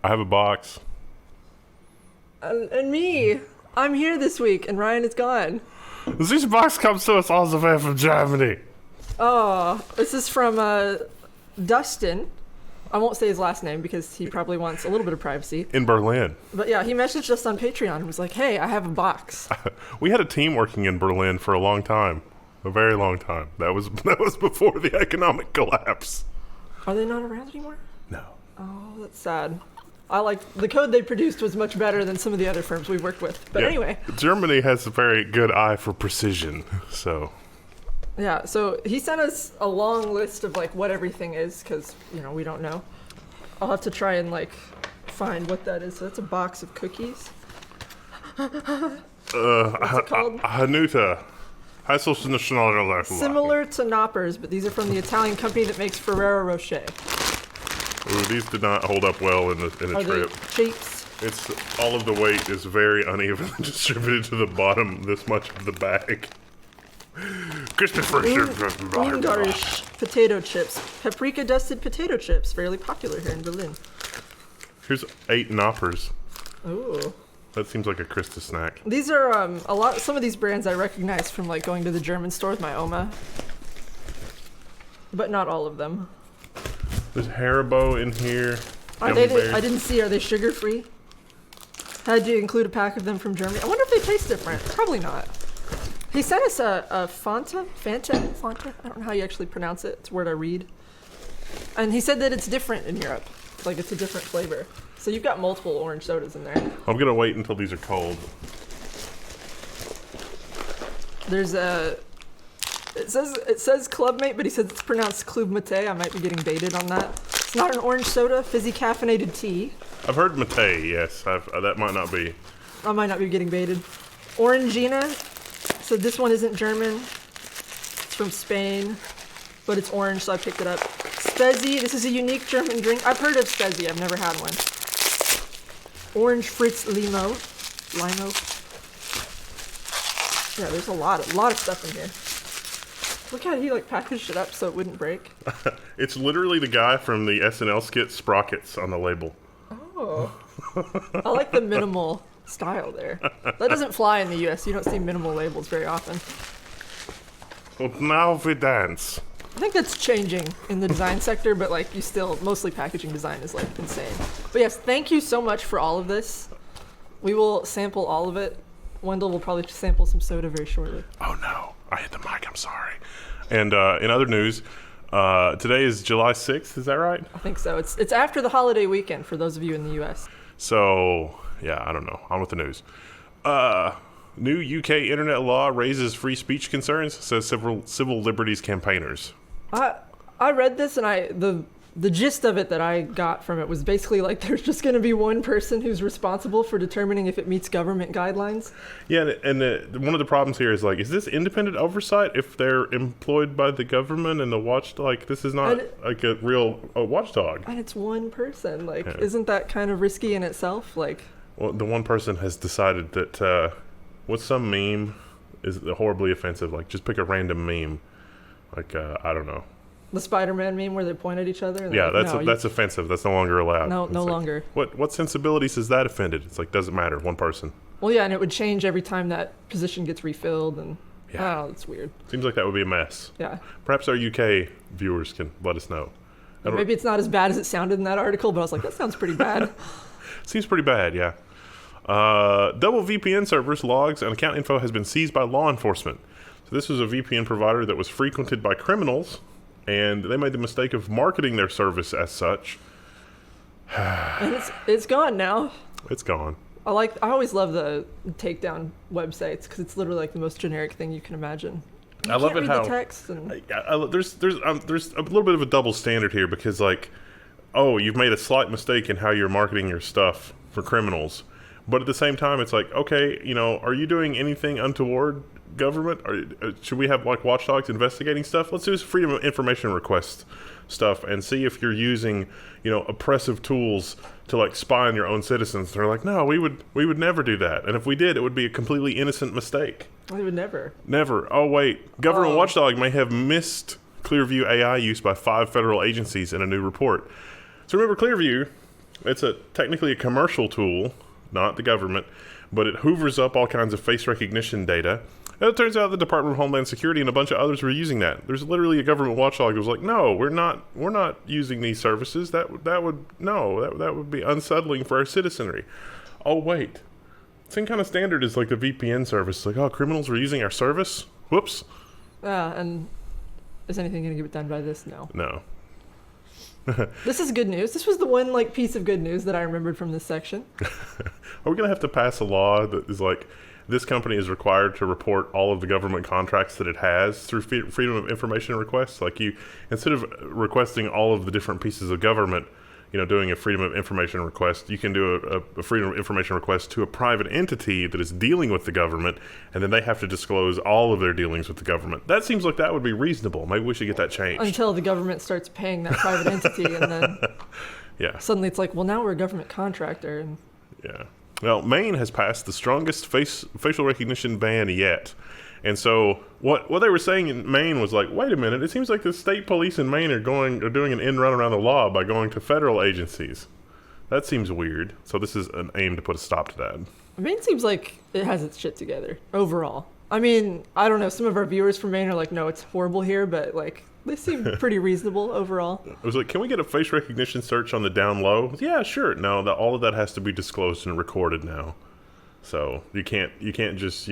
I have a box. And me. I'm here this week, and Ryan is gone. This box comes to us all the way from Germany. Oh, this is from Dustin. I won't say his last name because he probably wants a little bit of privacy. In Berlin. But yeah, he messaged us on Patreon and was like, hey, I have a box. We had a team working in Berlin for a long time. A very long time. That was before the economic collapse. Are they not around anymore? No. Oh, that's sad. The code they produced was much better than some of the other firms we worked with. But anyway. Germany has a very good eye for precision, so. Yeah, so he sent us a long list of what everything is, because, we don't know. I'll have to try and find what that is. So that's a box of cookies. What's it called? Hanuta. Similar to Knoppers, but these are from the Italian company that makes Ferrero Rocher. Ooh, these did not hold up well in the Are trip. They shapes? It's all of the weight is very unevenly distributed to the bottom. This much of the bag. Christopher Ungarish potato chips, paprika dusted potato chips, fairly popular here in Berlin. Here's 8 Knoppers. Ooh. That seems like a Christmas snack. These are some of these brands I recognize from going to the German store with my Oma, but not all of them. There's Haribo in here. I didn't see. Are they sugar free? Had you include a pack of them from Germany? I wonder if they taste different. Probably not. He sent us a Fanta. I don't know how you actually pronounce it. It's a word I read. And he said that it's different in Europe. It's a different flavor. So you've got multiple orange sodas in there. I'm gonna wait until these are cold. There's it says Clubmate, but he says it's pronounced Club Mate. I might be getting baited on that. It's not an orange soda, fizzy caffeinated tea. I've heard Mate, yes. That might not be. I might not be getting baited. Orangina. So this one isn't German. It's from Spain, but it's orange, so I picked it up. Spezi. This is a unique German drink. I've heard of Spezi. I've never had one. Orange Fritz Limo. Yeah, there's a lot of stuff in here. Look how he packaged it up so it wouldn't break. It's literally the guy from the SNL skit Sprockets on the label. Oh. I like the minimal style there. That doesn't fly in the US. You don't see minimal labels very often. Well, now we dance. I think that's changing in the design sector, but you still, mostly packaging design is insane. But yes, thank you so much for all of this. We will sample all of it. Wendell will probably sample some soda very shortly. Oh no, I hit the mic, I'm sorry. And in other news, today is July 6th, is that right? I think so. It's after the holiday weekend for those of you in the US. So, yeah, I don't know. On with the news. New UK internet law raises free speech concerns, says civil liberties campaigners. I read this and the gist of it that I got from it was basically there's just going to be one person who's responsible for determining if it meets government guidelines. Yeah, and one of the problems here is this independent oversight if they're employed by the government and the watchdog? This is not a real watchdog. And it's one person. Isn't that kind of risky in itself? Well, the one person has decided that what's some meme is horribly offensive. Just pick a random meme. I don't know. The Spider-Man meme where they point at each other? Yeah, that's offensive. That's no longer allowed. No longer. What sensibilities has that offended? It's doesn't matter. One person. Well, yeah, and it would change every time that position gets refilled, and it's weird. Seems like that would be a mess. Yeah. Perhaps our UK viewers can let us know. Maybe it's not as bad as it sounded in that article, but I was like, that sounds pretty bad. Seems pretty bad, yeah. DoubleVPN servers, logs, and account info has been seized by law enforcement. So this was a VPN provider that was frequented by criminals, and they made the mistake of marketing their service as such. And it's gone now. It's gone. I always love the takedown websites because it's literally the most generic thing you can imagine. I love it how the text and there's a little bit of a double standard here because you've made a slight mistake in how you're marketing your stuff for criminals, but at the same time it's okay, are you doing anything untoward, government? Or should we have watchdogs investigating stuff? Let's do freedom of information request stuff and see if you're using oppressive tools to spy on your own citizens. They're no, we would never do that, and if we did, it would be a completely innocent mistake. We would never. Oh wait, government watchdog may have missed Clearview AI use by 5 federal agencies in a new report. So remember Clearview It's technically a commercial tool, not the government, but it hoovers up all kinds of face recognition data. And it turns out the Department of Homeland Security and a bunch of others were using that. There's literally a government watchdog who was like, "No, we're not using these services. That would be unsettling for our citizenry." Oh wait, same kind of standard as like the VPN service. Like, oh, criminals were using our service. Whoops. And is anything going to get done by this? No. No. This is good news. This was the one like piece of good news that I remembered from this section. Are we going to have to pass a law that is like, this company is required to report all of the government contracts that it has through Freedom of Information requests? Like, you, instead of requesting all of the different pieces of government, doing a Freedom of Information request, you can do a Freedom of Information request to a private entity that is dealing with the government, and then they have to disclose all of their dealings with the government. That seems like that would be reasonable. Maybe we should get that changed. Until the government starts paying that private entity, and then suddenly it's like, well, now we're a government contractor. And yeah. Well, Maine has passed the strongest facial recognition ban yet. And so what they were saying in Maine was like, wait a minute, it seems like the state police in Maine are doing an end run around the law by going to federal agencies. That seems weird. So this is an aim to put a stop to that. Maine seems like it has its shit together overall. I mean, I don't know. Some of our viewers from Maine are like, no, it's horrible here, but like they seem pretty reasonable overall. I was like, can we get a face recognition search on the down low? Yeah, sure. No, all of that has to be disclosed and recorded now. So you can't just,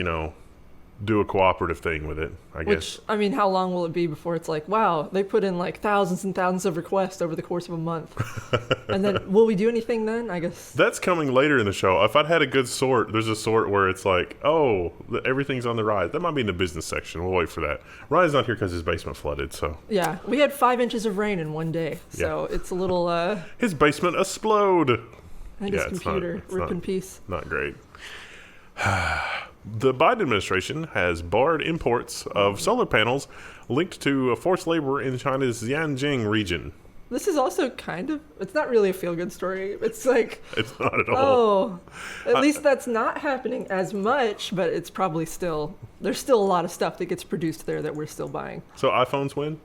do a cooperative thing with it, I guess. I mean, how long will it be before it's like, wow, they put in like thousands and thousands of requests over the course of a month. And then will we do anything then? I guess. That's coming later in the show. If I'd had a good sort, there's a sort where it's like, oh, everything's on the rise. That might be in the business section. We'll wait for that. Ryan's not here because his basement flooded, so. Yeah, we had 5 inches of rain in one day. So it's a little... his basement explode. And his computer, rip in peace. Not great. The Biden administration has barred imports of solar panels linked to forced labor in China's Xinjiang region. This is also it's not really a feel-good story. It's like... It's not at all. Oh, at least that's not happening as much, but it's probably still... There's still a lot of stuff that gets produced there that we're still buying. So iPhones win?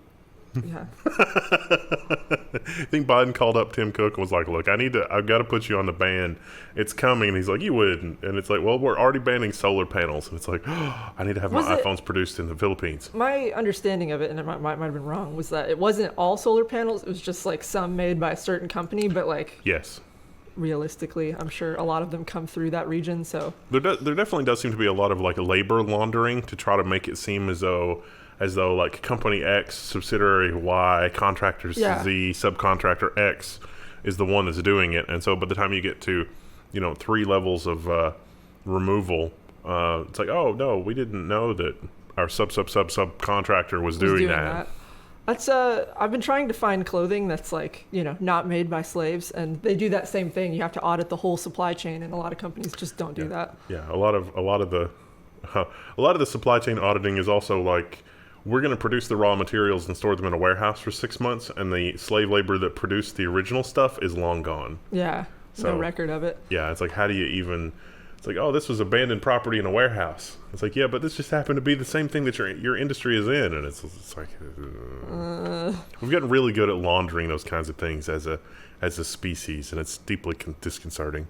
Yeah. I think Biden called up Tim Cook and was like, look, I've got to put you on the ban. It's coming. And he's like, you wouldn't. And it's like, well, we're already banning solar panels. And it's like, oh, I need to have my iPhones produced in the Philippines. My understanding of it, and it might have been wrong, was that it wasn't all solar panels. It was just like some made by a certain company, but like... Yes. Realistically, I'm sure a lot of them come through that region, so... There definitely does seem to be a lot of like labor laundering to try to make it seem as though like company X, subsidiary Y, contractor Z, subcontractor X is the one that's doing it. And so by the time you get to, 3 levels of removal, it's like, oh, no, we didn't know that our subcontractor was doing that. That's I've been trying to find clothing that's like, not made by slaves, and they do that same thing. You have to audit the whole supply chain, and a lot of companies just don't do that. Yeah, a lot of the supply chain auditing is also like, we're going to produce the raw materials and store them in a warehouse for 6 months, and the slave labor that produced the original stuff is long gone. Yeah, no record of it. Yeah, it's like, how do you even... It's like, oh, this was abandoned property in a warehouse. It's like, yeah, but this just happened to be the same thing that your industry is in, and it's like... We've gotten really good at laundering those kinds of things as a species, and it's deeply disconcerting.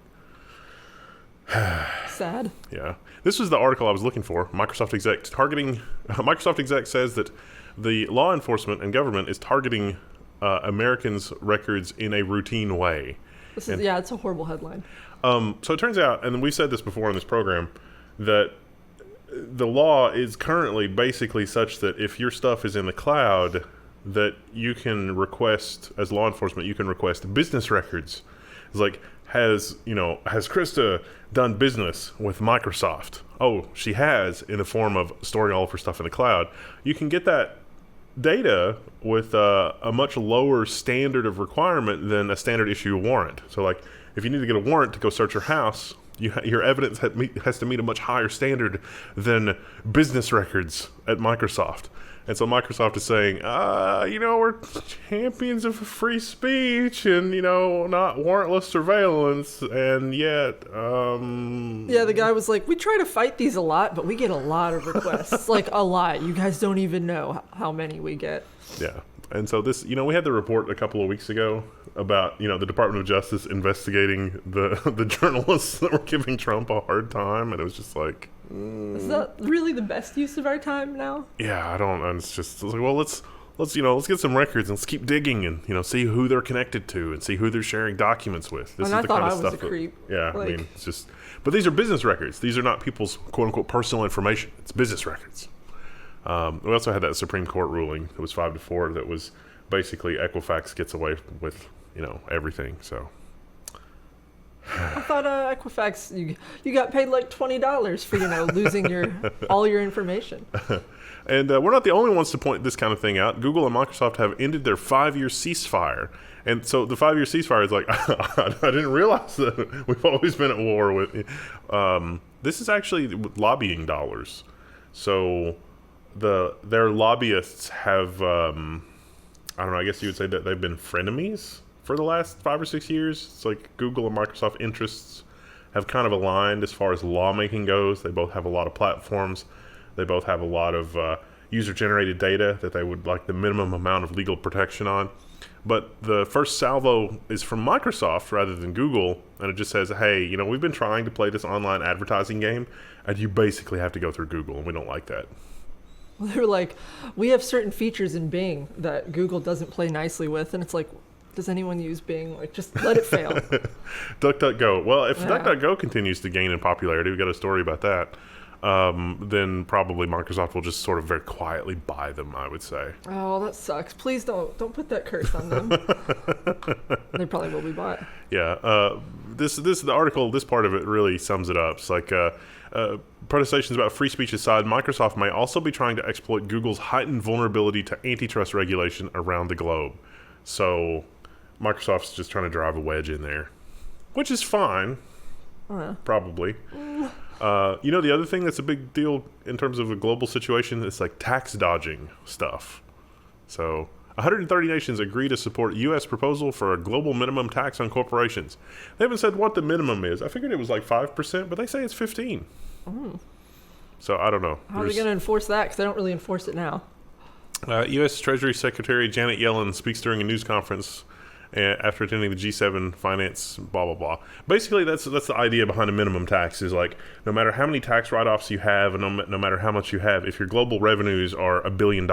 Sad. Yeah. This was the article I was looking for. Microsoft exec says that the law enforcement and government is targeting Americans' records in a routine way. It's a horrible headline. So it turns out, and we said this before in this program, that the law is currently basically such that if your stuff is in the cloud, that you can request, as law enforcement, you can request business records. It's like, has Krista done business with Microsoft? Oh, she has, in the form of storing all of her stuff in the cloud. You can get that data with a much lower standard of requirement than a standard issue warrant. So like, if you need to get a warrant to go search your house, your evidence has to meet a much higher standard than business records at Microsoft. And so Microsoft is saying, we're champions of free speech and, not warrantless surveillance. And yet... Yeah, the guy was like, we try to fight these a lot, but we get a lot of requests. Like, a lot. You guys don't even know how many we get. Yeah. And so this, we had the report a couple of weeks ago about, the Department of Justice investigating the journalists that were giving Trump a hard time. And it was just like... Is that really the best use of our time now? Yeah, I don't... And it's like, well, let's get some records and let's keep digging and, see who they're connected to and see who they're sharing documents with. This And is I the thought kind I of was stuff a creep. Yeah, Like- I mean, it's just... But these are business records. These are not people's quote-unquote personal information. It's business records. We also had that Supreme Court ruling. It was 5-4. That was basically Equifax gets away with, everything. So I thought Equifax, you got paid like $20 for losing all your information. And we're not the only ones to point this kind of thing out. Google and Microsoft have ended their 5-year ceasefire. And so the 5-year ceasefire is like, I didn't realize that we've always been at war with. This is actually lobbying dollars. So their lobbyists have, I don't know, I guess you would say that they've been frenemies for the last 5 or 6 years. It's like Google and Microsoft interests have kind of aligned as far as lawmaking goes. They both have a lot of platforms. They both have a lot of user-generated data that they would like the minimum amount of legal protection on. But the first salvo is from Microsoft rather than Google, and it just says, hey, we've been trying to play this online advertising game, and you basically have to go through Google, and we don't like that. Well, they were like, we have certain features in Bing that Google doesn't play nicely with, and it's like, does anyone use Bing? Like, just let it fail. DuckDuckGo. Well, if Yeah. DuckDuckGo continues to gain in popularity, we've got a story about that, then probably Microsoft will just sort of very quietly buy them, I would say. Oh, that sucks. Please don't put that curse on them. They probably will be bought. Yeah. The article, this part of it really sums it up. It's like protestations about free speech aside, Microsoft may also be trying to exploit Google's heightened vulnerability to antitrust regulation around the globe. So Microsoft's just trying to drive a wedge in there, which is fine, probably. The other thing that's a big deal in terms of a global situation is like tax dodging stuff. So 130 nations agree to support U.S. proposal for a global minimum tax on corporations. They haven't said what the minimum is. I figured it was like 5%, but they say it's 15%. So I don't know. How are they going to enforce that? Because they don't really enforce it now. U.S. Treasury Secretary Janet Yellen speaks during a news conference after attending the G7 finance blah blah blah. Basically, that's the idea behind a minimum tax. Is like no matter how many tax write-offs you have, and no matter how much you have, if your global revenues are $1 billion,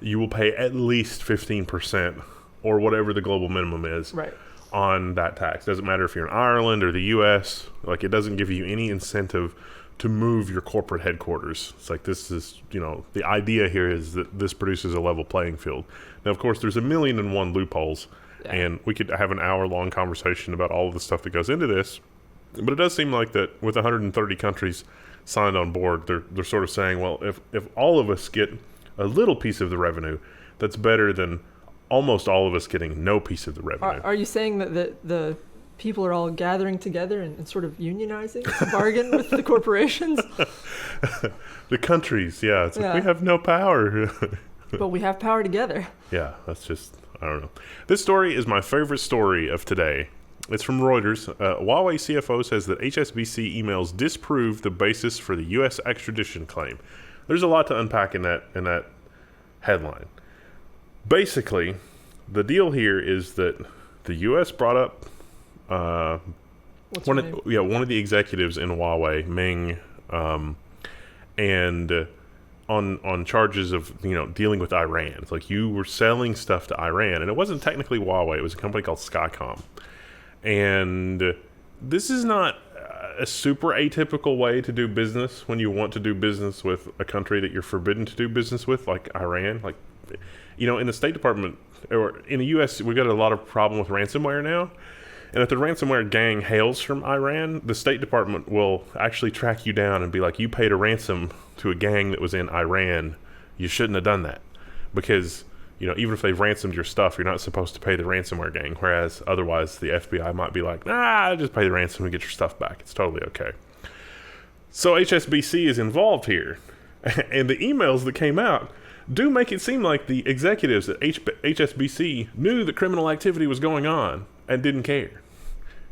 you will pay at least 15% or whatever the global minimum is on that tax. Doesn't matter if you're in Ireland or the U.S. Like it doesn't give you any incentive to move your corporate headquarters. It's like this is, the idea here is that this produces a level playing field. Now, of course, there's 1,000,001 loopholes, and we could have an hour-long conversation about all of the stuff that goes into this. But it does seem like that with 130 countries signed on board, they're sort of saying, well, if all of us get a little piece of the revenue, that's better than almost all of us getting no piece of the revenue. Are you saying that the people are all gathering together and sort of unionizing to bargain with the corporations? The countries, yeah. It's like we have no power. But we have power together. Yeah, that's just, I don't know. This story is my favorite story of today. It's from Reuters. Huawei CFO says that HSBC emails disprove the basis for the U.S. extradition claim. There's a lot to unpack in that headline. Basically, the deal here is that the U.S. brought up one of the executives in Huawei, Ming, and on charges of dealing with Iran. It's like you were selling stuff to Iran, and it wasn't technically Huawei. It was a company called Skycom, and this is not a super atypical way to do business when you want to do business with a country that you're forbidden to do business with, like Iran. Like, in the State Department or in the U.S., we've got a lot of problem with ransomware now. And if the ransomware gang hails from Iran, the State Department will actually track you down and be like, you paid a ransom to a gang that was in Iran. You shouldn't have done that. Because, even if they've ransomed your stuff, you're not supposed to pay the ransomware gang. Whereas otherwise, the FBI might be like, just pay the ransom and get your stuff back. It's totally okay. So HSBC is involved here. And the emails that came out do make it seem like the executives at HSBC knew that criminal activity was going on and didn't care,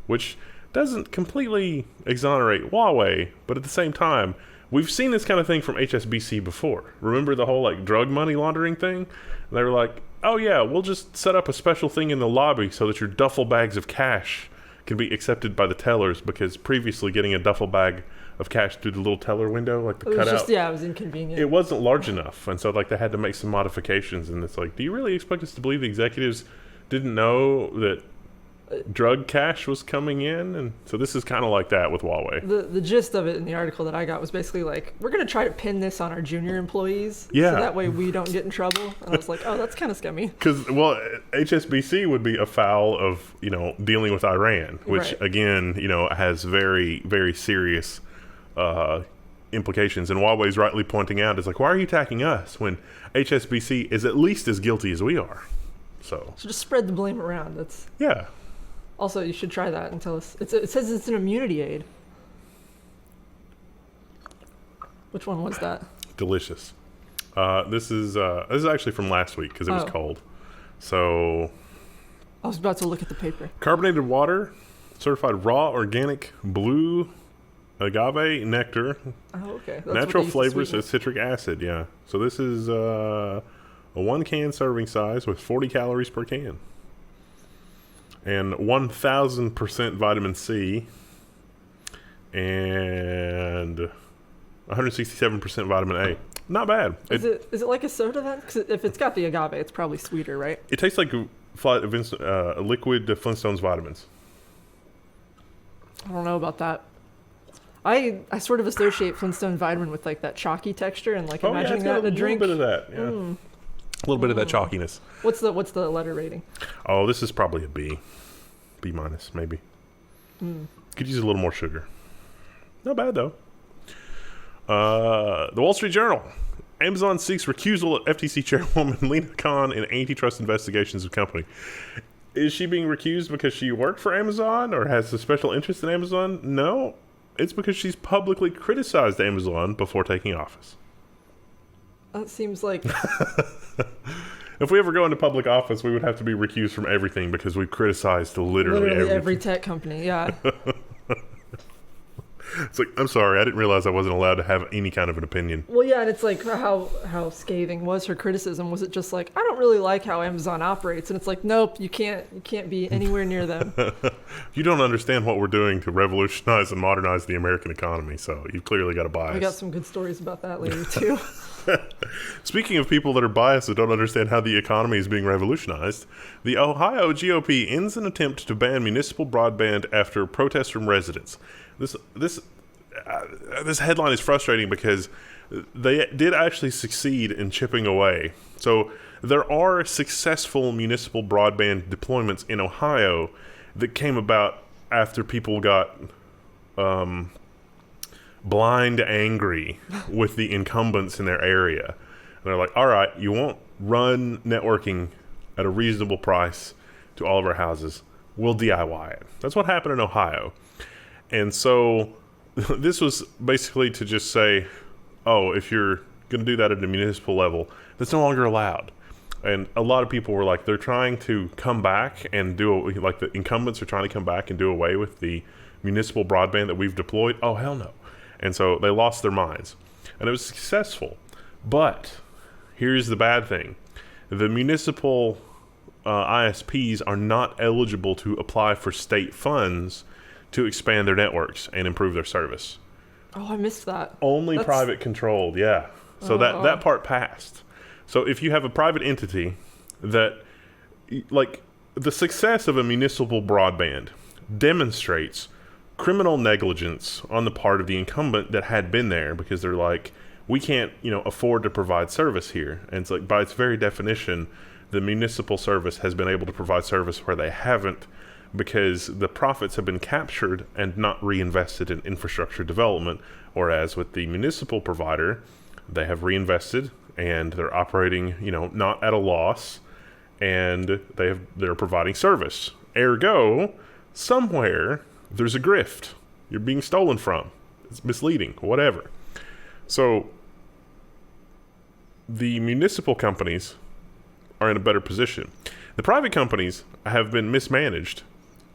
which doesn't completely exonerate Huawei, but at the same time we've seen this kind of thing from HSBC before. Remember the whole like drug money laundering thing? They were like, oh yeah, we'll just set up a special thing in the lobby so that your duffel bags of cash can be accepted by the tellers, because previously getting a duffel bag of cash through the little teller window, like the cutout, it was inconvenient. it wasn't large enough, and so like they had to make some modifications. And it's like, do you really expect us to believe the executives didn't know that drug cash was coming in? And so this is kind of like that with Huawei. The gist of it in the article that I got was basically like, we're going to try to pin this on our junior employees, Yeah. so that way we don't get in trouble. And I was like, oh, that's kind of scummy. Because, well, HSBC would be afoul of, dealing with Iran, which, Right. again, has very, very serious implications. And Huawei's rightly pointing out, it's like, why are you attacking us when HSBC is at least as guilty as we are? So just spread the blame around. That's yeah. also, you should try that and tell us. It says it's an immunity aid. Which one was that? Delicious. This is actually from last week because it was Oh. cold. So I was about to look at the paper. carbonated water, certified raw organic blue agave nectar, Oh, okay. That's what natural they used to flavors sweeten of citric acid. Yeah. So this is a 1 can serving size with 40 calories per can, and 1,000% vitamin C, and 167% vitamin A. Not bad. it. Is it like a soda then? Because if it's got the agave, it's probably sweeter, right? It tastes like liquid Flintstones vitamins. I don't know about that. I sort of associate Flintstone vitamin with like that chalky texture and like imagining that in a drink. A little bit of that. Yeah. A little bit of that chalkiness. What's the letter rating? Oh, this is probably a B. B minus, maybe. Could use a little more sugar. Not bad, though. The Wall Street Journal. Amazon seeks recusal of FTC Chairwoman Lina Khan in antitrust investigations of company. Is she being recused because she worked for Amazon or has a special interest in Amazon? No. It's because she's publicly criticized Amazon before taking office. That seems like If we ever go into public office, we would have to be recused from everything because we've criticized literally everything. every tech company. Yeah. It's like, I'm sorry, I didn't realize I wasn't allowed to have any kind of an opinion. Well, yeah, and it's like how scathing was her criticism? Was it just like, I don't really like how Amazon operates? And it's like, nope, you can't be anywhere near them. You don't understand what we're doing to revolutionize and modernize the American economy, so you've clearly got a bias. We got some good stories about that later too. Speaking of people that are biased that don't understand how the economy is being revolutionized, the Ohio GOP ends an attempt to ban municipal broadband after protests from residents. This headline is frustrating because they did actually succeed in chipping away. So there are successful municipal broadband deployments in Ohio that came about after people got blind angry with the incumbents in their area. And they're like, all right, you won't run networking at a reasonable price to all of our houses. We'll DIY it. That's what happened in Ohio. And so this was basically to just say, oh, if you're going to do that at a municipal level, that's no longer allowed. And a lot of people were like, they're trying to come back and like the incumbents are trying to come back and do away with the municipal broadband that we've deployed. Oh, hell no. And so they lost their minds. And it was successful. But here's the bad thing. The municipal ISPs are not eligible to apply for state funds to expand their networks and improve their service. Oh, I missed that. Only private controlled, yeah. So that part passed. So if you have a private entity that, like, the success of a municipal broadband demonstrates criminal negligence on the part of the incumbent that had been there, because they're like, we can't, afford to provide service here. And it's like, by its very definition, the municipal service has been able to provide service where they haven't, because the profits have been captured and not reinvested in infrastructure development. Whereas with the municipal provider, they have reinvested and they're operating, not at a loss, and they're providing service. Ergo, somewhere there's a grift. You're being stolen from. It's misleading, whatever. So the municipal companies are in a better position. The private companies have been mismanaged,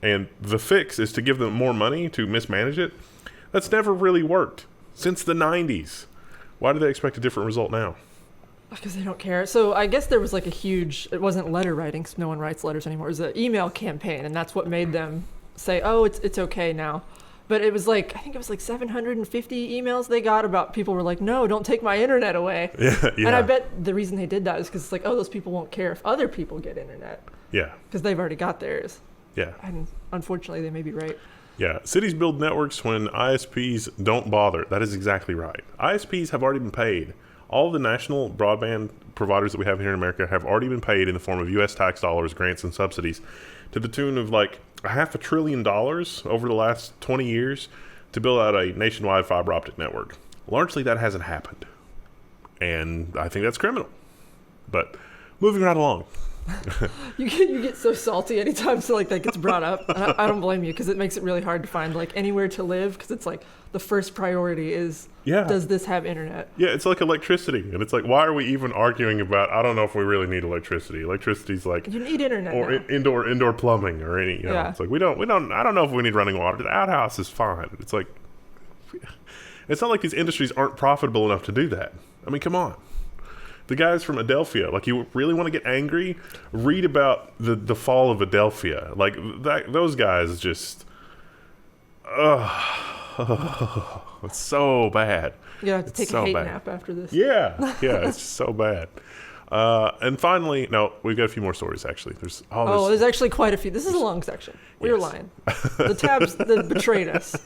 and the fix is to give them more money to mismanage it. That's never really worked. Since the 90s. Why do they expect a different result now? Because they don't care. So I guess there was like a huge, it wasn't letter writing, 'cause no one writes letters anymore. It was an email campaign, and that's what made them say, oh, it's okay now. But it was like, I think it was like 750 emails they got about people were like, no, don't take my internet away. Yeah. And I bet the reason they did that is because it's like, oh, those people won't care if other people get internet. Yeah. Because they've already got theirs. Yeah. And unfortunately, they may be right. Yeah. Cities build networks when ISPs don't bother. That is exactly right. ISPs have already been paid. All the national broadband providers that we have here in America have already been paid in the form of U.S. tax dollars, grants, and subsidies to the tune of like $500 billion over the last 20 years to build out a nationwide fiber optic network. Largely, that hasn't happened. And I think that's criminal. But moving right along. You get so salty anytime so like that gets brought up. And I don't blame you because it makes it really hard to find like anywhere to live because it's like the first priority is does this have internet? Yeah, it's like electricity, and it's like why are we even arguing about? I don't know if we really need electricity. Electricity's like you need internet or indoor plumbing or any. You know, it's like we don't. I don't know if we need running water. The outhouse is fine. It's like it's not like these industries aren't profitable enough to do that. I mean, come on. The guys from Adelphia, like you really want to get angry, read about the fall of Adelphia. Like those guys just, it's so bad. You have to take a hate nap after this. Yeah, it's just so bad. And finally, no, we've got a few more stories actually. There's actually quite a few. This is a long section. We were lying. The tabs that betrayed us.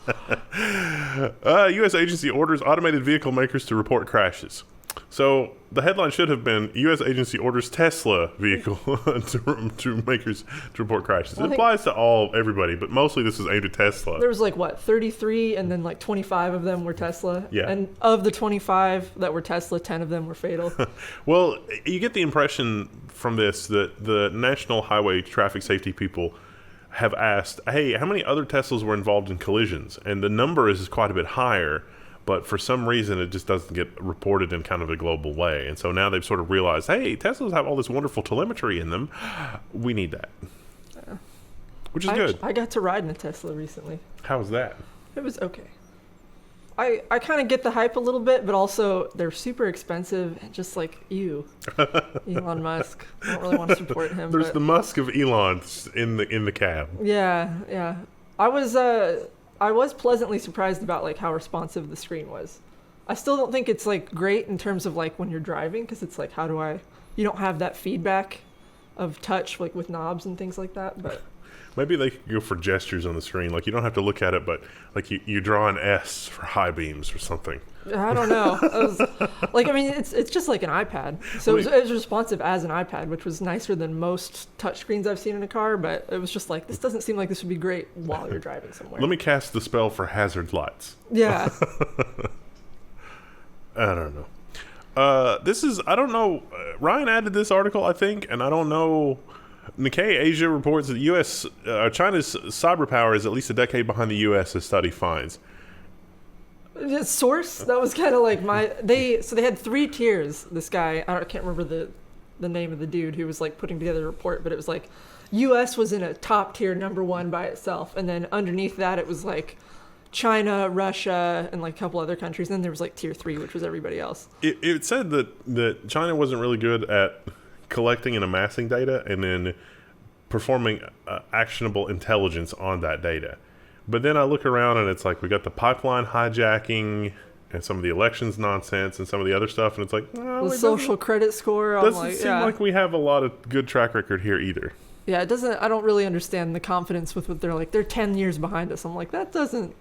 U.S. agency orders automated vehicle makers to report crashes. So the headline should have been U.S. agency orders Tesla vehicle to makers to report crashes. It applies to everybody, but mostly this is aimed at Tesla. There was like, 33 and then like 25 of them were Tesla. Yeah. And of the 25 that were Tesla, 10 of them were fatal. Well, you get the impression from this that the National Highway Traffic Safety people have asked, hey, how many other Teslas were involved in collisions? And the number is quite a bit higher. But for some reason, it just doesn't get reported in kind of a global way. And so now they've sort of realized, hey, Teslas have all this wonderful telemetry in them. We need that. Which is good. I got to ride in a Tesla recently. How was that? It was okay. I kind of get the hype a little bit, but also they're super expensive. And just like, Elon Musk. I don't really want to support him. There's the Musk of Elon in the cab. Yeah. I was pleasantly surprised about like how responsive the screen was. I still don't think it's like great in terms of like when you're driving because it's like you don't have that feedback of touch like with knobs and things like that. But maybe they could go for gestures on the screen. Like you don't have to look at it, but like you draw an S for high beams or something. I don't know. It's just like an iPad. So it was responsive as an iPad, which was nicer than most touchscreens I've seen in a car. But it was just like, this doesn't seem like this would be great while you're driving somewhere. Let me cast the spell for hazard lights. Yeah. I don't know. I don't know. Ryan added this article, I think, and I don't know. Nikkei Asia reports that China's cyber power is at least a decade behind the U.S. as study finds. Source, that was kind of like they had 3 tiers. This guy, I can't remember the name of the dude who was like putting together a report, but it was like US was in a top tier number 1 by itself, and then underneath that it was like China, Russia, and like a couple other countries, and then there was like tier 3, which was everybody else. It said that China wasn't really good at collecting and amassing data and then performing actionable intelligence on that data. But then I look around and it's like we got the pipeline hijacking and some of the elections nonsense and some of the other stuff, and it's like the social credit score. Doesn't seem like we have a lot of good track record here either. Yeah, it doesn't. I don't really understand the confidence with what they're like. They're 10 years behind us. I'm like, that doesn't.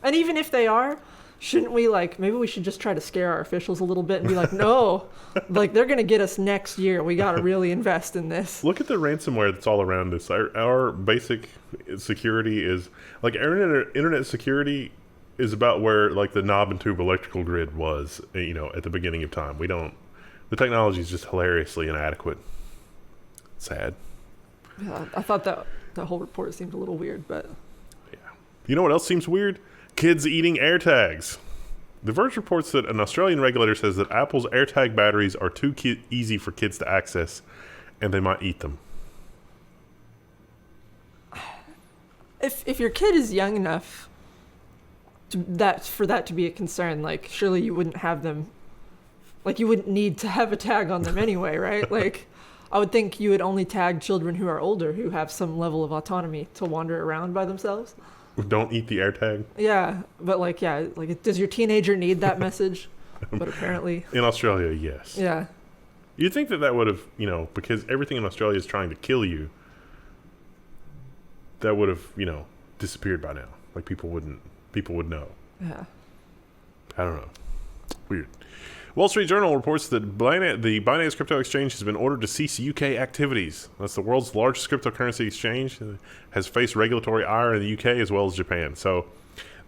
And even if they are, shouldn't we maybe we should just try to scare our officials a little bit and be like, no, like they're gonna get us next year. We got to really invest in this. Look at the ransomware that's all around us. Our basic security is like our internet security is about where like the knob and tube electrical grid was, at the beginning of time. The technology is just hilariously inadequate. Sad. Yeah, I thought that whole report seemed a little weird, but yeah. You know what else seems weird? Kids eating AirTags. The Verge reports that an Australian regulator says that Apple's AirTag batteries are too easy for kids to access, and they might eat them. If your kid is young enough, for that to be a concern. Like, surely you wouldn't have them. Like, you wouldn't need to have a tag on them anyway, right? Like, I would think you would only tag children who are older, who have some level of autonomy to wander around by themselves. Don't eat the AirTag. Yeah, but like, does your teenager need that message? But apparently, in Australia, yes. Yeah. You'd think that would have, because everything in Australia is trying to kill you, that would have, disappeared by now. Like, people would know. Yeah. I don't know. Weird. Wall Street Journal reports that the Binance crypto exchange has been ordered to cease UK activities. That's the world's largest cryptocurrency exchange. Has faced regulatory ire in the UK as well as Japan. So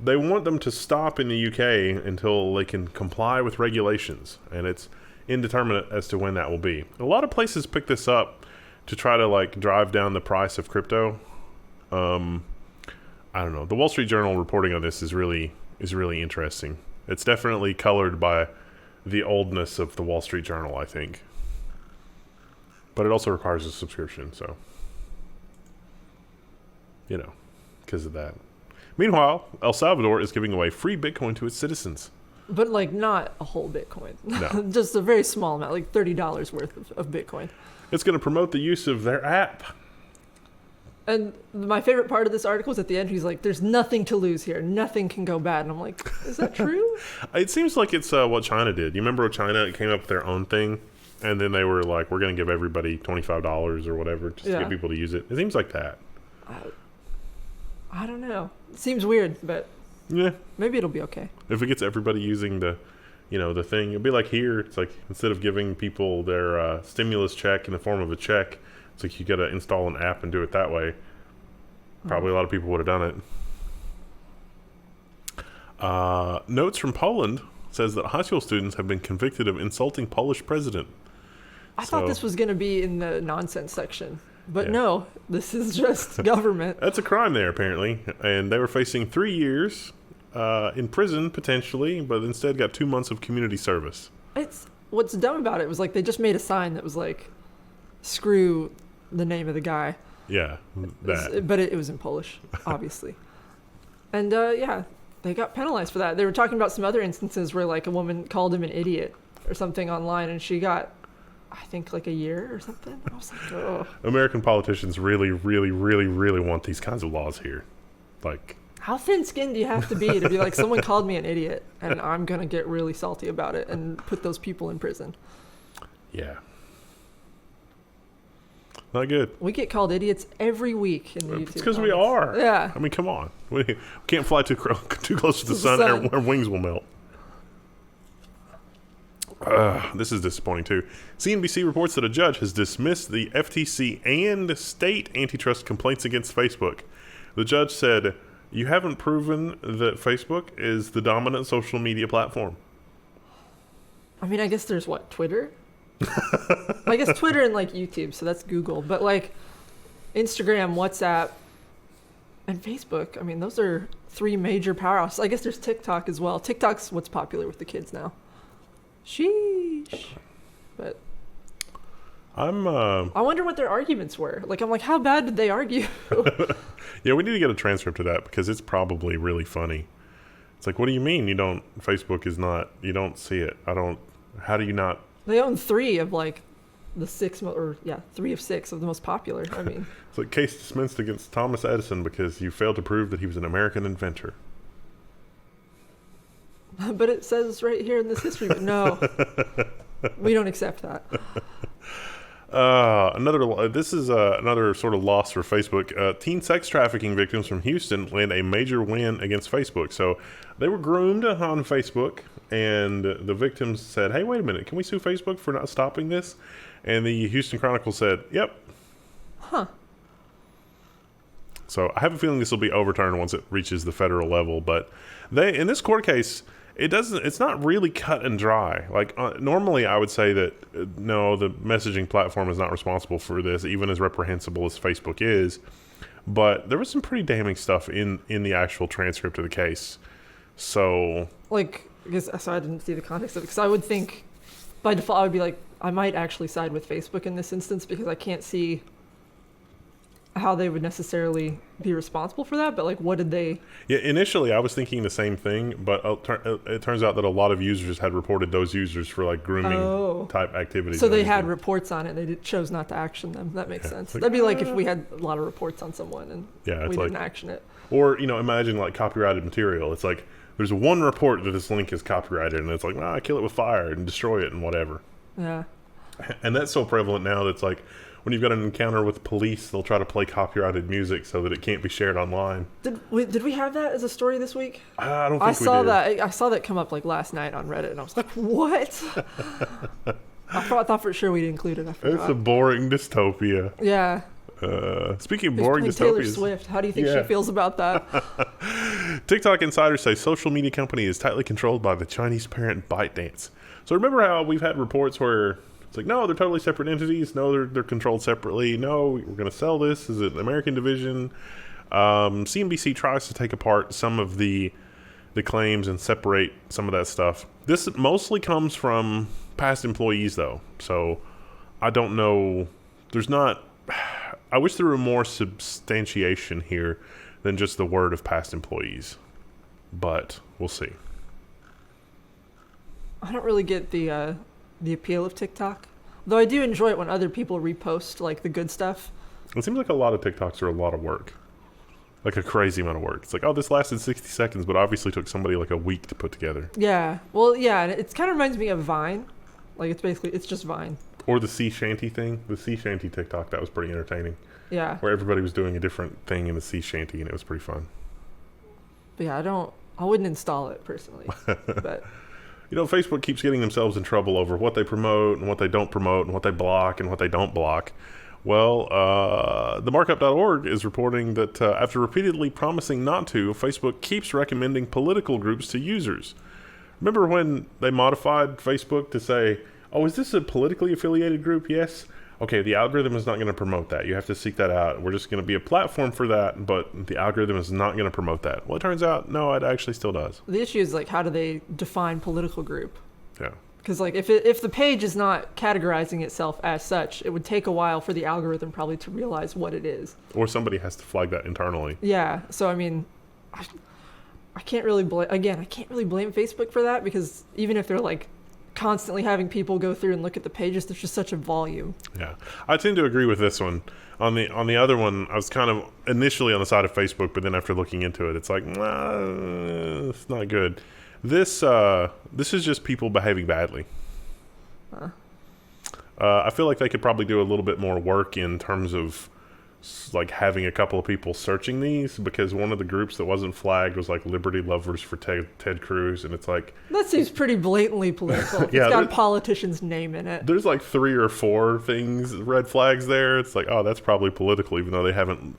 they want them to stop in the UK until they can comply with regulations. And it's indeterminate as to when that will be. A lot of places pick this up to try to drive down the price of crypto. I don't know. The Wall Street Journal reporting on this is really interesting. It's definitely colored by the oldness of the Wall Street Journal, I think. But it also requires a subscription, so because of that. Meanwhile, El Salvador is giving away free Bitcoin to its citizens. But not a whole Bitcoin. No. Just a very small amount, like $30 worth of Bitcoin. It's going to promote the use of their app. And my favorite part of this article is at the end, he's like, there's nothing to lose here. Nothing can go bad. And I'm like, is that true? It seems like it's what China did. You remember China came up with their own thing, and then they were like, we're going to give everybody $25 or whatever just to get people to use it. It seems like that. I don't know. It seems weird, but yeah, maybe it'll be okay. If it gets everybody using the thing, it'll be like here. It's like instead of giving people their stimulus check in the form of a check, it's like you got to install an app and do it that way. Probably a lot of people would have done it. Notes from Poland says that high school students have been convicted of insulting Polish president. I thought this was going to be in the nonsense section. But no, this is just government. That's a crime there, apparently. And they were facing 3 years in prison, potentially, but instead got 2 months of community service. What's dumb about it was they just made a sign that was screw the name of the guy. Yeah, that. But it was in Polish, obviously. And they got penalized for that. They were talking about some other instances where a woman called him an idiot or something online, and she got, I think, a year or something. I was like, oh. American politicians really, really, really, really want these kinds of laws here. How thin-skinned do you have to be someone called me an idiot, and I'm going to get really salty about it and put those people in prison? Yeah. Not good. We get called idiots every week in the YouTube. It's because we are. Yeah. I mean, come on. We can't fly too close to the sun. Our wings will melt. This is disappointing, too. CNBC reports that a judge has dismissed the FTC and state antitrust complaints against Facebook. The judge said, you haven't proven that Facebook is the dominant social media platform. I mean, I guess there's Twitter? I guess Twitter and YouTube, so that's Google. But Instagram, WhatsApp, and Facebook, I mean, those are three major powerhouses. I guess there's TikTok as well. TikTok's what's popular with the kids now. Sheesh. But I wonder what their arguments were. I'm how bad did they argue? Yeah, we need to get a transcript of that because it's probably really funny. It's what do you mean Facebook is not, you don't see it? How do you not? They own 3 of the 6, 3 of 6 of the most popular. I mean, it's case dismissed against Thomas Edison because you failed to prove that he was an American inventor. But it says right here in this history, but no, we don't accept that. This is another sort of loss for Facebook. Teen sex trafficking victims from Houston land a major win against Facebook. So they were groomed on Facebook, and the victims said, hey, wait a minute, can we sue Facebook for not stopping this? And the Houston Chronicle said, yep. Huh. So I have a feeling this will be overturned once it reaches the federal level. But in this court case, it's not really cut and dry. Normally I would say that no, the messaging platform is not responsible for this, even as reprehensible as Facebook is. But there was some pretty damning stuff in the actual transcript of the case. So I guess so I didn't see the context of it, because I would think by default I would be I might actually side with Facebook in this instance, because I can't see how they would necessarily be responsible for that, but like, what did they? Yeah, initially I was thinking the same thing, but it turns out that a lot of users had reported those users for like grooming type activities. So they had reports on it. They chose not to action them. That makes sense. That'd be like if we had a lot of reports on someone and we didn't action it. Or, imagine like copyrighted material. It's like there's one report that this link is copyrighted, and it's like, kill it with fire and destroy it and whatever. Yeah. And that's so prevalent now that it's like, when you've got an encounter with the police, they'll try to play copyrighted music so that it can't be shared online. Did we have that as a story this week? I don't think we did. I saw that come up like last night on Reddit, and I was like, what? I thought for sure we'd include it. I forgot. It's a boring dystopia. Yeah. Speaking of boring dystopias. Taylor Swift. How do you think she feels about that? TikTok insiders say social media company is tightly controlled by the Chinese parent ByteDance. So remember how we've had reports where it's like, no, they're totally separate entities. No, they're controlled separately. No, we're going to sell this. Is it an American division? CNBC tries to take apart some of the claims and separate some of that stuff. This mostly comes from past employees, though. So I don't know. There's not. I wish there were more substantiation here than just the word of past employees. But we'll see. I don't really get the appeal of TikTok, though I do enjoy it when other people repost like the good stuff. It seems like a lot of TikToks are a lot of work, like a crazy amount of work. It's like, this lasted 60 seconds, but obviously took somebody like a week to put together. Yeah, well, yeah, it kind of reminds me of Vine. Like it's just Vine. Or the sea shanty thing, the sea shanty TikTok, that was pretty entertaining. Yeah, where everybody was doing a different thing in the sea shanty, and it was pretty fun. But yeah, I wouldn't install it personally, but. Facebook keeps getting themselves in trouble over what they promote and what they don't promote and what they block and what they don't block. Well, the markup.org is reporting that after repeatedly promising not to, Facebook keeps recommending political groups to users. Remember when they modified Facebook to say, is this a politically affiliated group? Yes. Okay, the algorithm is not going to promote that. You have to seek that out. We're just going to be a platform for that, but the algorithm is not going to promote that. Well, it turns out, no, it actually still does. The issue is, like, how do they define political group? Yeah. Because, like, if the page is not categorizing itself as such, it would take a while for the algorithm probably to realize what it is. Or somebody has to flag that internally. Yeah, so, I mean, I can't really blame Facebook for that, because even if they're, like, constantly having people go through and look at the pages, there's just such a volume. Yeah, I tend to agree with this one. On the other one, I was kind of initially on the side of Facebook, but then after looking into it, it's like, it's not good. This is just people behaving badly. I feel like they could probably do a little bit more work in terms of like having a couple of people searching these, because one of the groups that wasn't flagged was like Liberty Lovers for Ted Cruz, and it's like, that seems pretty blatantly political. Yeah, it's got a politician's name in it. There's like 3 or 4 things, red flags there. It's like, that's probably political, even though they haven't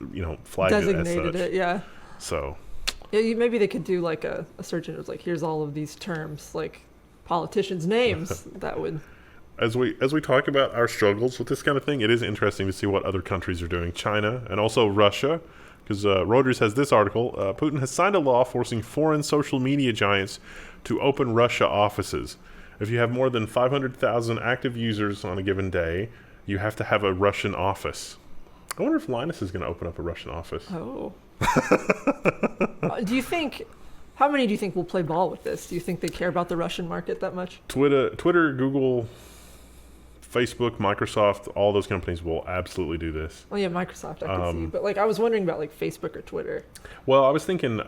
flagged designated it. Yeah. So yeah, maybe they could do like a search, and it was like, here's all of these terms, like politicians' names. That would. As we talk about our struggles with this kind of thing, it is interesting to see what other countries are doing. China and also Russia, because Reuters has this article. Putin has signed a law forcing foreign social media giants to open Russia offices. If you have more than 500,000 active users on a given day, you have to have a Russian office. I wonder if Linus is going to open up a Russian office. Oh. How many do you think will play ball with this? Do you think they care about the Russian market that much? Twitter, Google, Facebook, Microsoft, all those companies will absolutely do this. Oh yeah, Microsoft I could see, but like I was wondering about like Facebook or Twitter. Well, I was thinking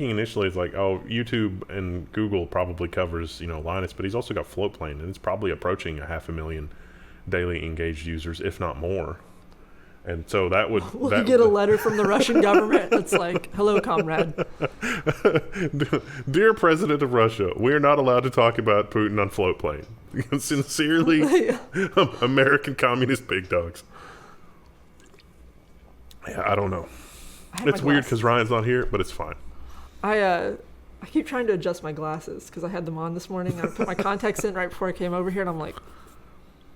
initially it's like, YouTube and Google probably covers Linus, but he's also got Floatplane, and it's probably approaching 500,000 daily engaged users, if not more. And so that would... Will you get a letter from the Russian government that's like, hello, comrade. Dear President of Russia, we are not allowed to talk about Putin on Floatplane. Sincerely, American communist big dogs. Yeah, I don't know. It's weird because Ryan's not here, but it's fine. I keep trying to adjust my glasses because I had them on this morning. I put my contacts in right before I came over here, and I'm like,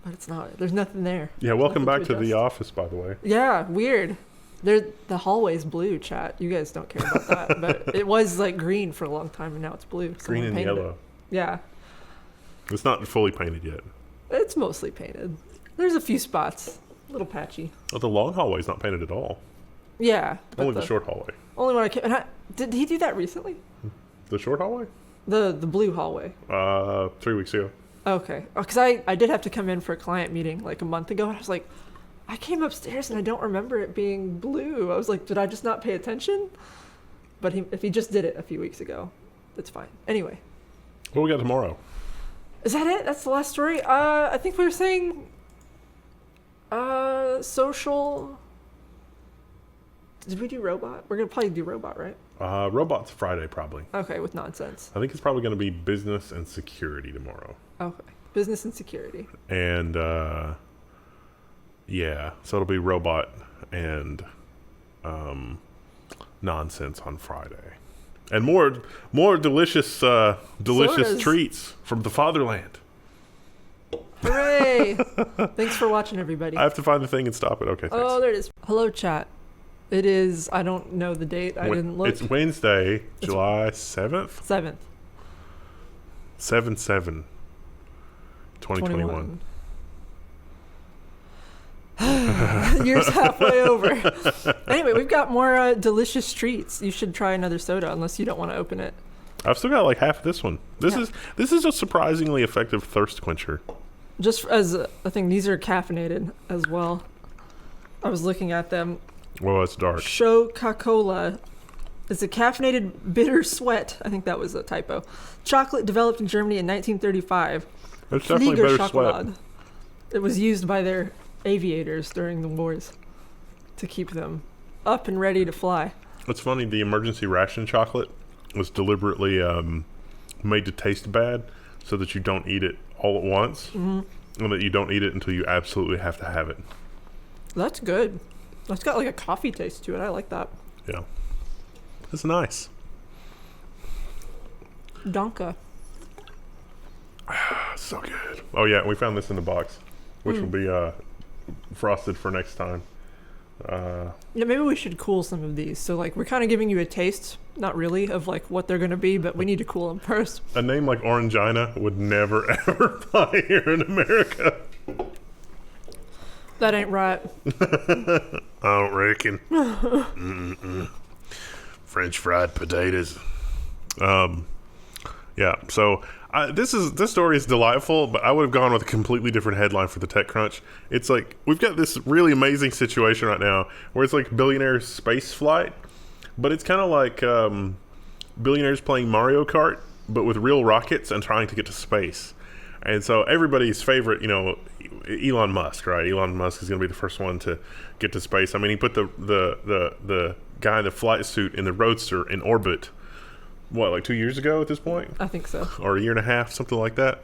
but it's not. There's nothing there. Yeah, welcome back to the office, by the way. Yeah, weird. The hallway's blue, chat. You guys don't care about that, but it was like green for a long time, and now it's blue. Green and yellow. Yeah. It's not fully painted yet. It's mostly painted. There's a few spots, a little patchy. Oh, the long hallway's not painted at all. Yeah. Only the short hallway. Only when I came. And did he do that recently? The short hallway? The blue hallway. 3 weeks ago. Okay. Because I did have to come in for a client meeting like a month ago. And I was like, I came upstairs and I don't remember it being blue. I was like, did I just not pay attention? But if he just did it a few weeks ago, that's fine. Anyway. What we got tomorrow? Is that it? That's the last story? I think we were saying social. Did we do robot? We're going to probably do robot, right? Robot's Friday, probably. Okay, with nonsense. I think it's probably going to be business and security tomorrow. Okay. Business and security. And, yeah. So it'll be robot and nonsense on Friday. And more delicious Florida's. treats from the fatherland. Hooray! Thanks for watching, everybody. I have to find the thing and stop it. Okay, thanks. Oh, there it is. Hello, chat. It is, I don't know the date. I didn't look. It's Wednesday, July 7th? 7th. 7/7, 2021. Year's halfway over. Anyway, we've got more delicious treats. You should try another soda unless you don't want to open it. I've still got like half of this one. This is a surprisingly effective thirst quencher. Just as a thing, these are caffeinated as well. I was looking at them. Well, it's dark. Coca-Cola is a caffeinated bitter sweat. I think that was a typo. Chocolate developed in Germany in 1935. It's definitely bitter Fliegerchokolade. sweat. It was used by their aviators during the wars to keep them up and ready to fly. It's funny, the emergency ration chocolate was deliberately made to taste bad so that you don't eat it all at once, and that you don't eat it until you absolutely have to have it. That's good. That's got like a coffee taste to it. I like that. Yeah. It's nice. Donka. So good. Oh yeah, we found this in the box, which will be frosted for next time. Yeah, maybe we should cool some of these. So like we're kind of giving you a taste, not really, of like what they're going to be, but we need to cool them first. A name like Orangina would never ever fly here in America. That ain't right. I don't reckon. French fried potatoes. Yeah. So this story is delightful, but I would have gone with a completely different headline for the TechCrunch. It's like we've got this really amazing situation right now where it's like billionaire space flight, but it's kind of like billionaires playing Mario Kart, but with real rockets and trying to get to space. And so everybody's favorite, Elon Musk, right? Elon Musk is going to be the first one to get to space. I mean, he put the guy in the flight suit in the Roadster in orbit, like 2 years ago at this point? I think so. Or a year and a half, something like that.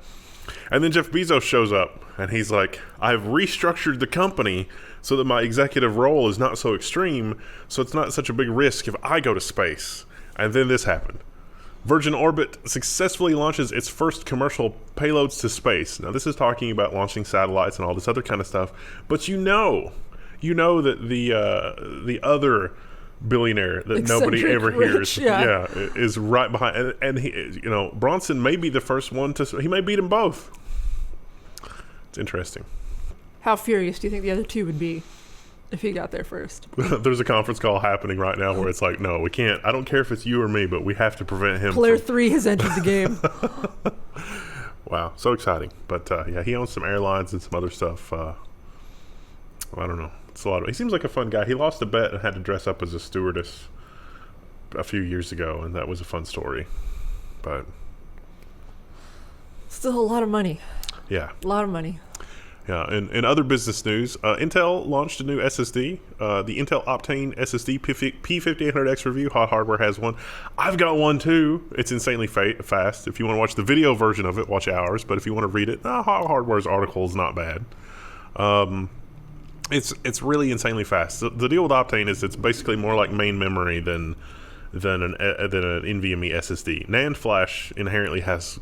And then Jeff Bezos shows up, and he's like, I've restructured the company so that my executive role is not so extreme, so it's not such a big risk if I go to space. And then this happened. Virgin Orbit successfully launches its first commercial payloads to space. Now, this is talking about launching satellites and all this other kind of stuff. But you know that the other billionaire that nobody ever hears, is right behind. And he, Bronson may be the first one to. He may beat them both. It's interesting. How furious do you think the other two would be if he got there first? There's a conference call happening right now where it's like, no, we can't. I don't care if it's you or me, but we have to prevent him. Player 3 has entered the game. Wow, so exciting. But yeah, he owns some airlines and some other stuff. I don't know. It's a lot. He seems like a fun guy. He lost a bet and had to dress up as a stewardess a few years ago, and that was a fun story. But still a lot of money. Yeah. A lot of money. Yeah, in other business news, Intel launched a new SSD, the Intel Optane SSD P5800X review. Hot Hardware has one. I've got one too. It's insanely fast. If you want to watch the video version of it, watch ours. But if you want to read it, Hot Hardware's article is not bad. It's really insanely fast. The deal with Optane is it's basically more like main memory than an NVMe SSD. NAND flash inherently has,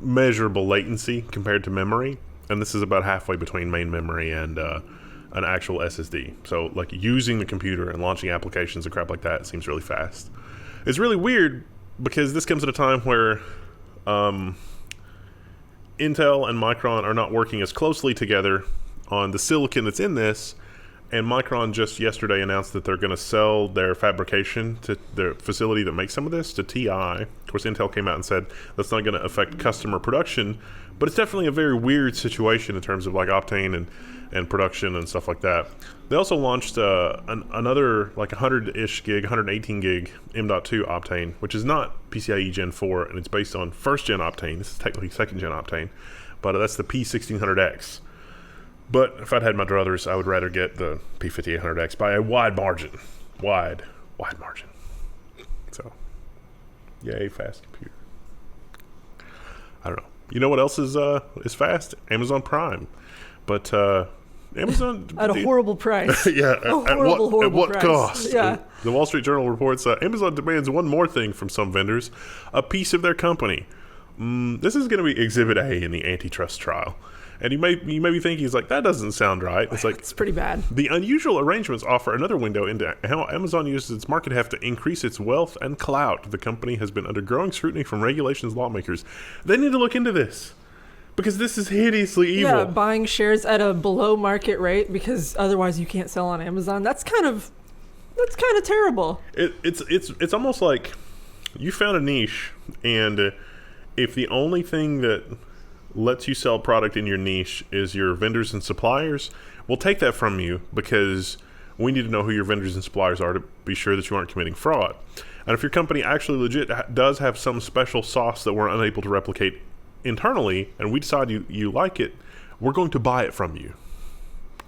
measurable latency compared to memory, and this is about halfway between main memory and an actual SSD. So like using the computer and launching applications and crap like that seems really fast. It's really weird because this comes at a time where Intel and Micron are not working as closely together on the silicon that's in this, And Micron just yesterday announced that they're going to sell their fabrication to their facility that makes some of this to TI. Of course, Intel came out and said that's not going to affect customer production, but it's definitely a very weird situation in terms of like Optane and production and stuff like that. They also launched another like 100-ish gig, 118 gig M.2 Optane, which is not PCIe Gen 4, and it's based on first-gen Optane. This is technically second-gen Optane, but that's the P1600X. But if I'd had my druthers, I would rather get the P5800X by a wide margin. Wide margin. So, yay, fast computer. I don't know. You know what else is fast? Amazon Prime. But Amazon... At a horrible price. Yeah. At what price. cost? Yeah. The Wall Street Journal reports Amazon demands one more thing from some vendors, a piece of their company. This is going to be Exhibit A in the antitrust trial. And you may be thinking, he's like, that doesn't sound right. It's like, it's pretty bad. The unusual arrangements offer another window into how Amazon uses its market heft to increase its wealth and clout. The company has been under growing scrutiny from regulations lawmakers. They need to look into this, because this is hideously evil. Yeah, buying shares at a below market rate because otherwise you can't sell on Amazon. That's kind of terrible. It's almost like you found a niche, and if the only thing that lets you sell product in your niche is your vendors and suppliers, we'll take that from you, because we need to know who your vendors and suppliers are to be sure that you aren't committing fraud. And if your company actually legit does have some special sauce that we're unable to replicate internally, and we decide you like it, we're going to buy it from you.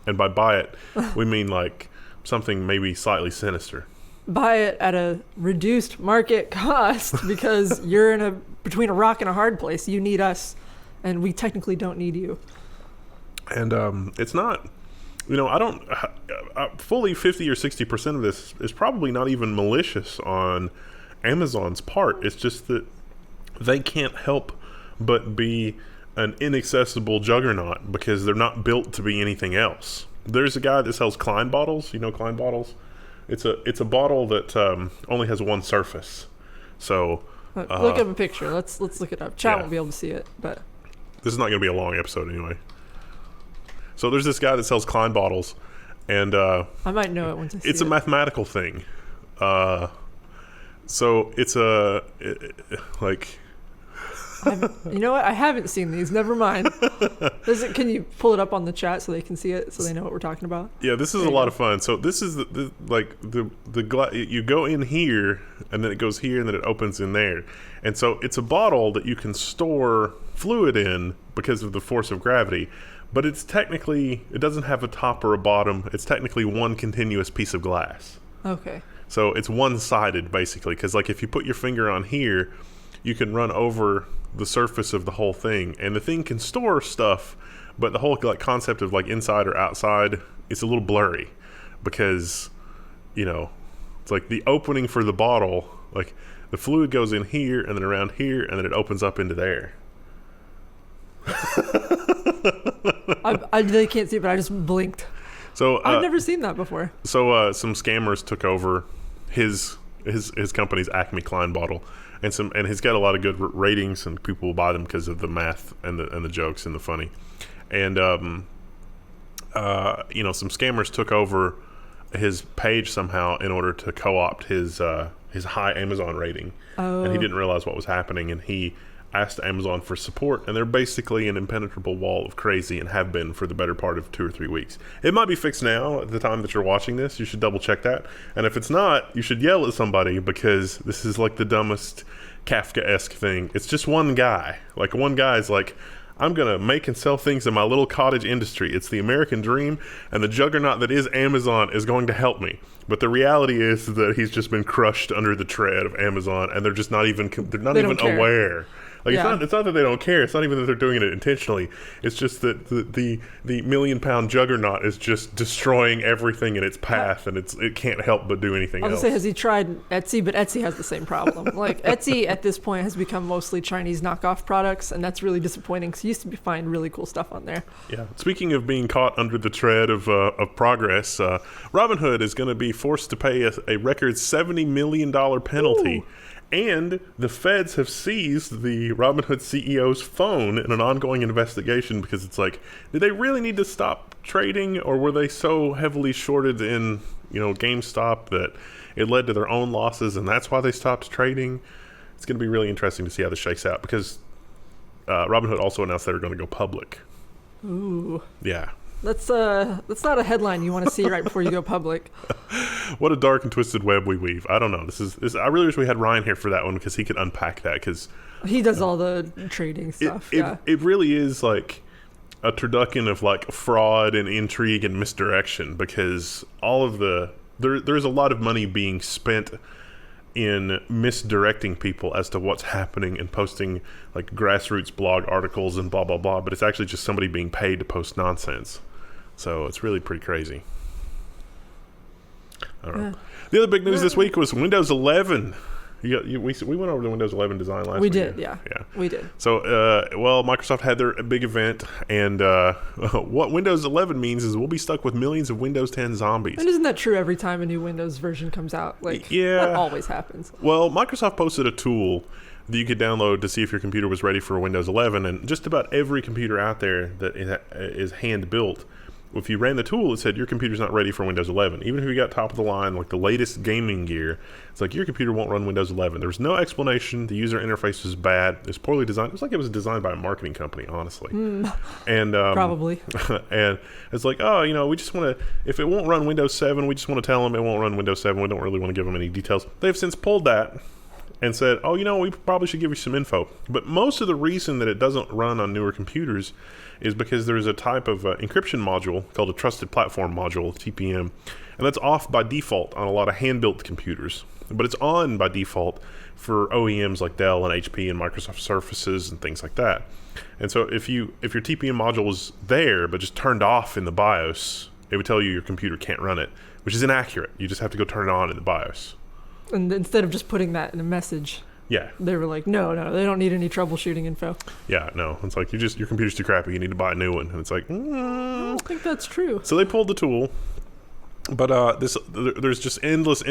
And by buy it, we mean like something maybe slightly sinister. Buy it at a reduced market cost because you're between a rock and a hard place. You need us, and we technically don't need you. And it's not, I don't, fully 50 or 60% of this is probably not even malicious on Amazon's part. It's just that they can't help but be an inaccessible juggernaut because they're not built to be anything else. There's a guy that sells Klein bottles. You know Klein bottles? It's a bottle that only has one surface. So look up a picture. Let's look it up. Chat won't be able to see it, but this is not going to be a long episode anyway. So there's this guy that sells Klein bottles, and I might know it once I see it. It's a mathematical thing. So it's like. You know what? I haven't seen these. Never mind. Can you pull it up on the chat so they can see it, so they know what we're talking about? Yeah, this is a lot of fun. So this is you go in here, and then it goes here, and then it opens in there. And so it's a bottle that you can store fluid in because of the force of gravity. But it doesn't have a top or a bottom. It's technically one continuous piece of glass. Okay. So it's one-sided, basically, because like if you put your finger on here, you can run over the surface of the whole thing, and the thing can store stuff, but the whole like concept of like inside or outside is a little blurry, because it's like the opening for the bottle, like the fluid goes in here and then around here, and then it opens up into there. I really can't see it, but I just blinked. So I've never seen that before. So some scammers took over his company's Acme Klein bottle, and he's got a lot of good ratings, and people will buy them because of the math and the jokes and the funny. And some scammers took over his page somehow in order to co-opt his high Amazon rating. Oh. And he didn't realize what was happening, and he asked Amazon for support, and they're basically an impenetrable wall of crazy, and have been for the better part of 2 or 3 weeks. It might be fixed now at the time that you're watching this. You should double check that. And if it's not, you should yell at somebody, because this is like the dumbest Kafka-esque thing. It's just one guy. Like, one guy's like, I'm going to make and sell things in my little cottage industry. It's the American dream, and the juggernaut that is Amazon is going to help me. But the reality is that he's just been crushed under the tread of Amazon, and they're just not even aware. Like, it's not that they don't care. It's not even that they're doing it intentionally. It's just that the million-pound juggernaut is just destroying everything in its path, and it can't help but do anything else. I'll say, has he tried Etsy? But Etsy has the same problem. Like, Etsy at this point has become mostly Chinese knockoff products, and that's really disappointing, because you used to find really cool stuff on there. Yeah. Speaking of being caught under the tread of progress, Robinhood is going to be forced to pay a record $70 million penalty. Ooh. And the feds have seized the Robinhood CEO's phone in an ongoing investigation because it's like, did they really need to stop trading, or were they so heavily shorted in, GameStop that it led to their own losses and that's why they stopped trading? It's going to be really interesting to see how this shakes out because Robinhood also announced they were going to go public. Ooh. Yeah. That's not a headline you want to see right before you go public. What a dark and twisted web we weave. I don't know. This. I really wish we had Ryan here for that one because he could unpack that. Because he does all the trading stuff. It really is like a turducken of like fraud and intrigue and misdirection, because all of there's a lot of money being spent in misdirecting people as to what's happening and posting like grassroots blog articles and blah blah blah, but it's actually just somebody being paid to post nonsense. So it's really pretty crazy. I don't know. The other big news this week was Windows 11. We went over the Windows 11 design last week. We did, yeah. We did. So, Microsoft had their big event, and what Windows 11 means is we'll be stuck with millions of Windows 10 zombies. And isn't that true every time a new Windows version comes out? That always happens. Well, Microsoft posted a tool that you could download to see if your computer was ready for Windows 11, and just about every computer out there that is hand-built, if you ran the tool, it said your computer's not ready for Windows 11. Even if you got top of the line, like the latest gaming gear, it's like your computer won't run Windows 11. There was no explanation. The user interface was bad. It's poorly designed. It was like it was designed by a marketing company, honestly. And probably. And it's like, we just want to, if it won't run Windows 7, we just want to tell them it won't run Windows 7. We don't really want to give them any details. They've since pulled that and said, we probably should give you some info. But most of the reason that it doesn't run on newer computers is because there's a type of encryption module called a Trusted Platform Module, TPM, and that's off by default on a lot of hand-built computers. But it's on by default for OEMs like Dell and HP and Microsoft Surfaces and things like that. And so if your TPM module was there but just turned off in the BIOS, it would tell you your computer can't run it, which is inaccurate. You just have to go turn it on in the BIOS. And instead of just putting that in a message, yeah, they were like, no, they don't need any troubleshooting info. Yeah, no, it's like your computer's too crappy. You need to buy a new one, and it's like, I don't think that's true. So they pulled the tool, but there's just endless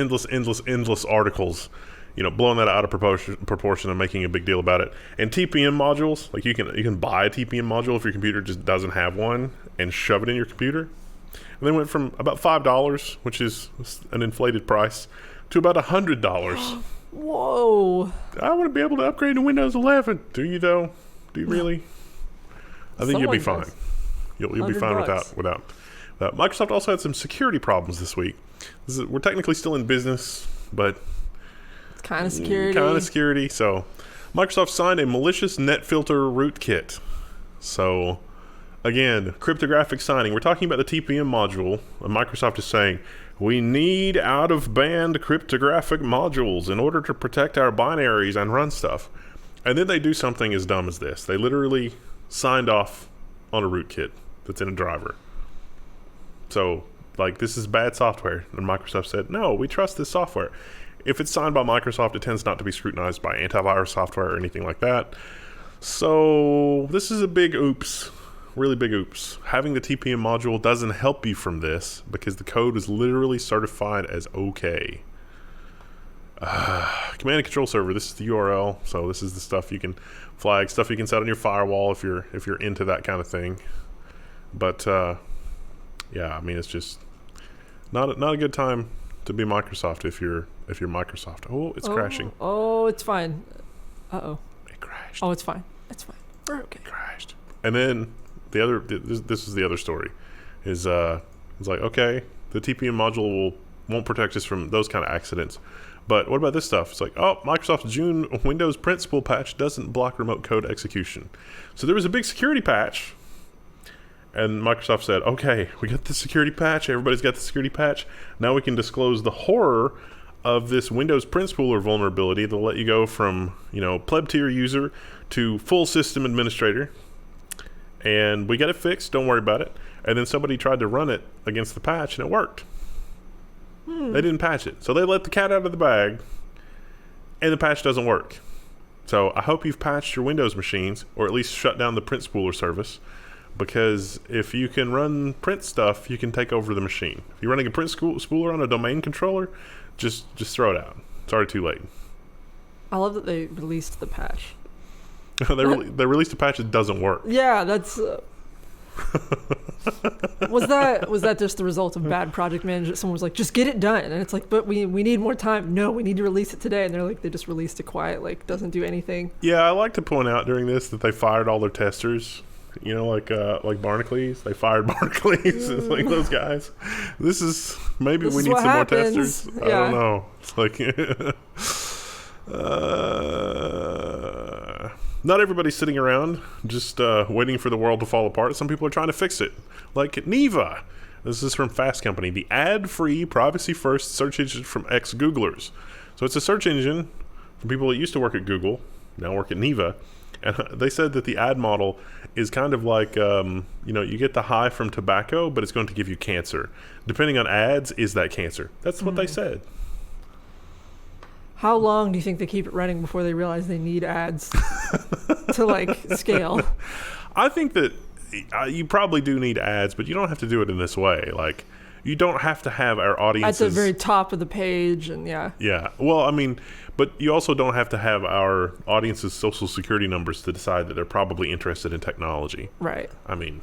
articles, blowing that out of proportion and making a big deal about it. And TPM modules, like you can buy a TPM module if your computer just doesn't have one, and shove it in your computer. And they went from about $5, which is an inflated price, to about $100. Whoa. I want to be able to upgrade to Windows 11. Do you, though? Do you really? I think you'll be fine. You'll be fine without. Microsoft also had some security problems this week. We're technically still in business, but it's kind of security. So Microsoft signed a malicious net filter rootkit. So again, cryptographic signing. We're talking about the TPM module, and Microsoft is saying, we need out-of-band cryptographic modules in order to protect our binaries and run stuff. And then they do something as dumb as this. They literally signed off on a rootkit that's in a driver. So, this is bad software. And Microsoft said, no, we trust this software. If it's signed by Microsoft, it tends not to be scrutinized by antivirus software or anything like that. So, this is a big oops. Really big oops. Having the TPM module doesn't help you from this because the code is literally certified as okay. Command and control server. This is the URL. So this is the stuff you can flag, stuff you can set on your firewall if you're into that kind of thing. But it's just not a good time to be Microsoft if you're Microsoft. Oh, it's crashing. Oh, it's fine. Uh-oh. It crashed. Oh, it's fine. It's fine. We're okay. It crashed. And then this is the other story, is it's like, okay, the TPM module won't protect us from those kind of accidents, but what about this stuff? It's like, Microsoft's June Windows print spool patch doesn't block remote code execution. So there was a big security patch, and Microsoft said, okay, we got the security patch, everybody's got the security patch, now we can disclose the horror of this Windows print spooler vulnerability that'll let you go from pleb tier user to full system administrator. And we got it fixed, don't worry about it. And then somebody tried to run it against the patch, and it worked. They didn't patch it. So they let the cat out of the bag, and the patch doesn't work. So I hope you've patched your Windows machines, or at least shut down the print spooler service, because if you can run print stuff, you can take over the machine. If you're running a print spooler on a domain controller, just throw it out. It's already too late. I love that they released the patch. They released a patch that doesn't work. Yeah, that's... was that just the result of bad project management? Someone was like, just get it done. And it's like, but we need more time. No, we need to release it today. And they're like, they just released it quiet, like doesn't do anything. Yeah, I like to point out during this that they fired all their testers. You know, like Barnacle-Leys. They fired Barnacle-Leys. It's like those guys. This is, maybe we need some more testers. Yeah. I don't know. It's like, not everybody's sitting around just waiting for the world to fall apart. Some people are trying to fix it. Like Neva. This is from Fast Company. The ad-free, privacy-first search engine from ex-Googlers. So it's a search engine from people that used to work at Google, now work at Neva. And they said that the ad model is kind of like, you get the high from tobacco, but it's going to give you cancer. Depending on ads, is that cancer? That's what they said. How long do you think they keep it running before they realize they need ads to, like, scale? I think that you probably do need ads, but you don't have to do it in this way. Like, you don't have to have our audiences... At the very top of the page, and yeah. Yeah. Well, I mean... But you also don't have to have our audience's social security numbers to decide that they're probably interested in technology. Right. I mean,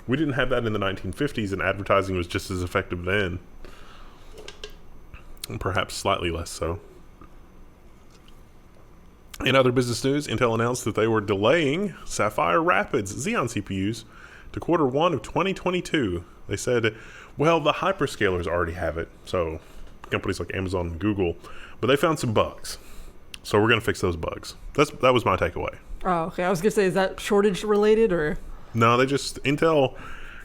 we didn't have that in the 1950s, and advertising was just as effective then. And perhaps slightly less so. In other business news, Intel announced that they were delaying Sapphire Rapids Xeon CPUs to Q1 of 2022. They said, well, the hyperscalers already have it, so companies like Amazon and Google... But they found some bugs. So we're going to fix those bugs. That was my takeaway. Oh, okay. I was going to say, is that shortage related or? No, Intel,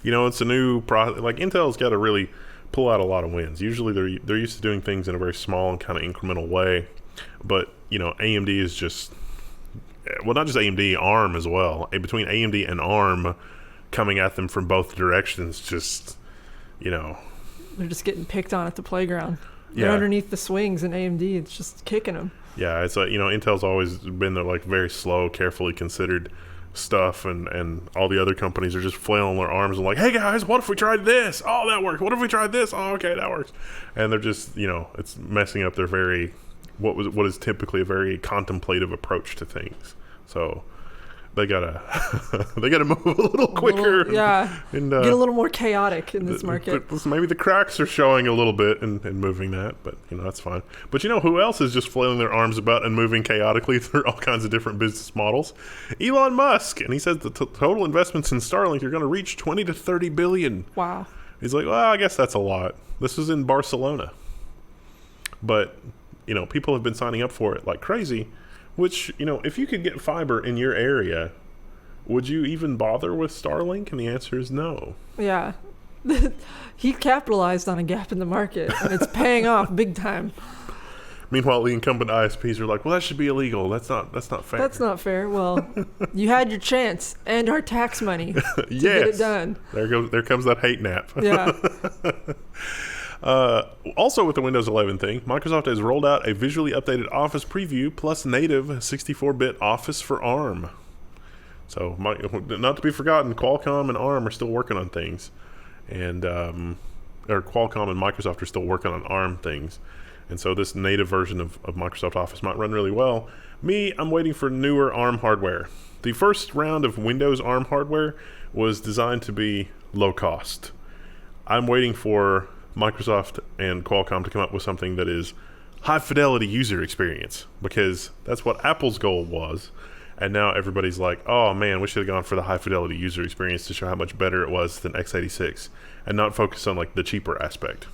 it's a new product. Like Intel's got to really pull out a lot of wins. Usually they're used to doing things in a very small and kind of incremental way. But, AMD is just, well, not just AMD, ARM as well. Between AMD and ARM coming at them from both directions, just, They're just getting picked on at the playground. They're underneath the swings, and AMD, it's just kicking them. Yeah, it's like, Intel's always been the like very slow, carefully considered stuff, and all the other companies are just flailing their arms and like, hey guys, what if we tried this? Oh, that worked. What if we tried this? Oh, okay, that works. And they're just, it's messing up their what is typically a very contemplative approach to things. So they gotta move a little quicker. And get a little more chaotic in this market. Maybe the cracks are showing a little bit in moving that, but that's fine. But who else is just flailing their arms about and moving chaotically through all kinds of different business models? Elon Musk, and he says the total investments in Starlink are going to reach 20 to 30 billion. Wow. He's like, well, I guess that's a lot. This is in Barcelona, but people have been signing up for it like crazy. Which, if you could get fiber in your area, would you even bother with Starlink? And the answer is no. Yeah. He capitalized on a gap in the market, and it's paying off big time. Meanwhile, the incumbent ISPs are like, well, that should be illegal. That's not fair. That's not fair. Well, you had your chance and our tax money to get it done. There comes that hate nap. Yeah. Also with the Windows 11 thing, Microsoft has rolled out a visually updated Office preview plus native 64-bit Office for ARM. So, not to be forgotten, Qualcomm and ARM are still working on things. And, or Qualcomm and Microsoft are still working on ARM things. And so this native version of Microsoft Office might run really well. I'm waiting for newer ARM hardware. The first round of Windows ARM hardware was designed to be low cost. I'm waiting for Microsoft and Qualcomm to come up with something that is high fidelity user experience, because that's what Apple's goal was, and now everybody's like, oh man, we should have gone for the high fidelity user experience to show how much better it was than x86 and not focus on like the cheaper aspect.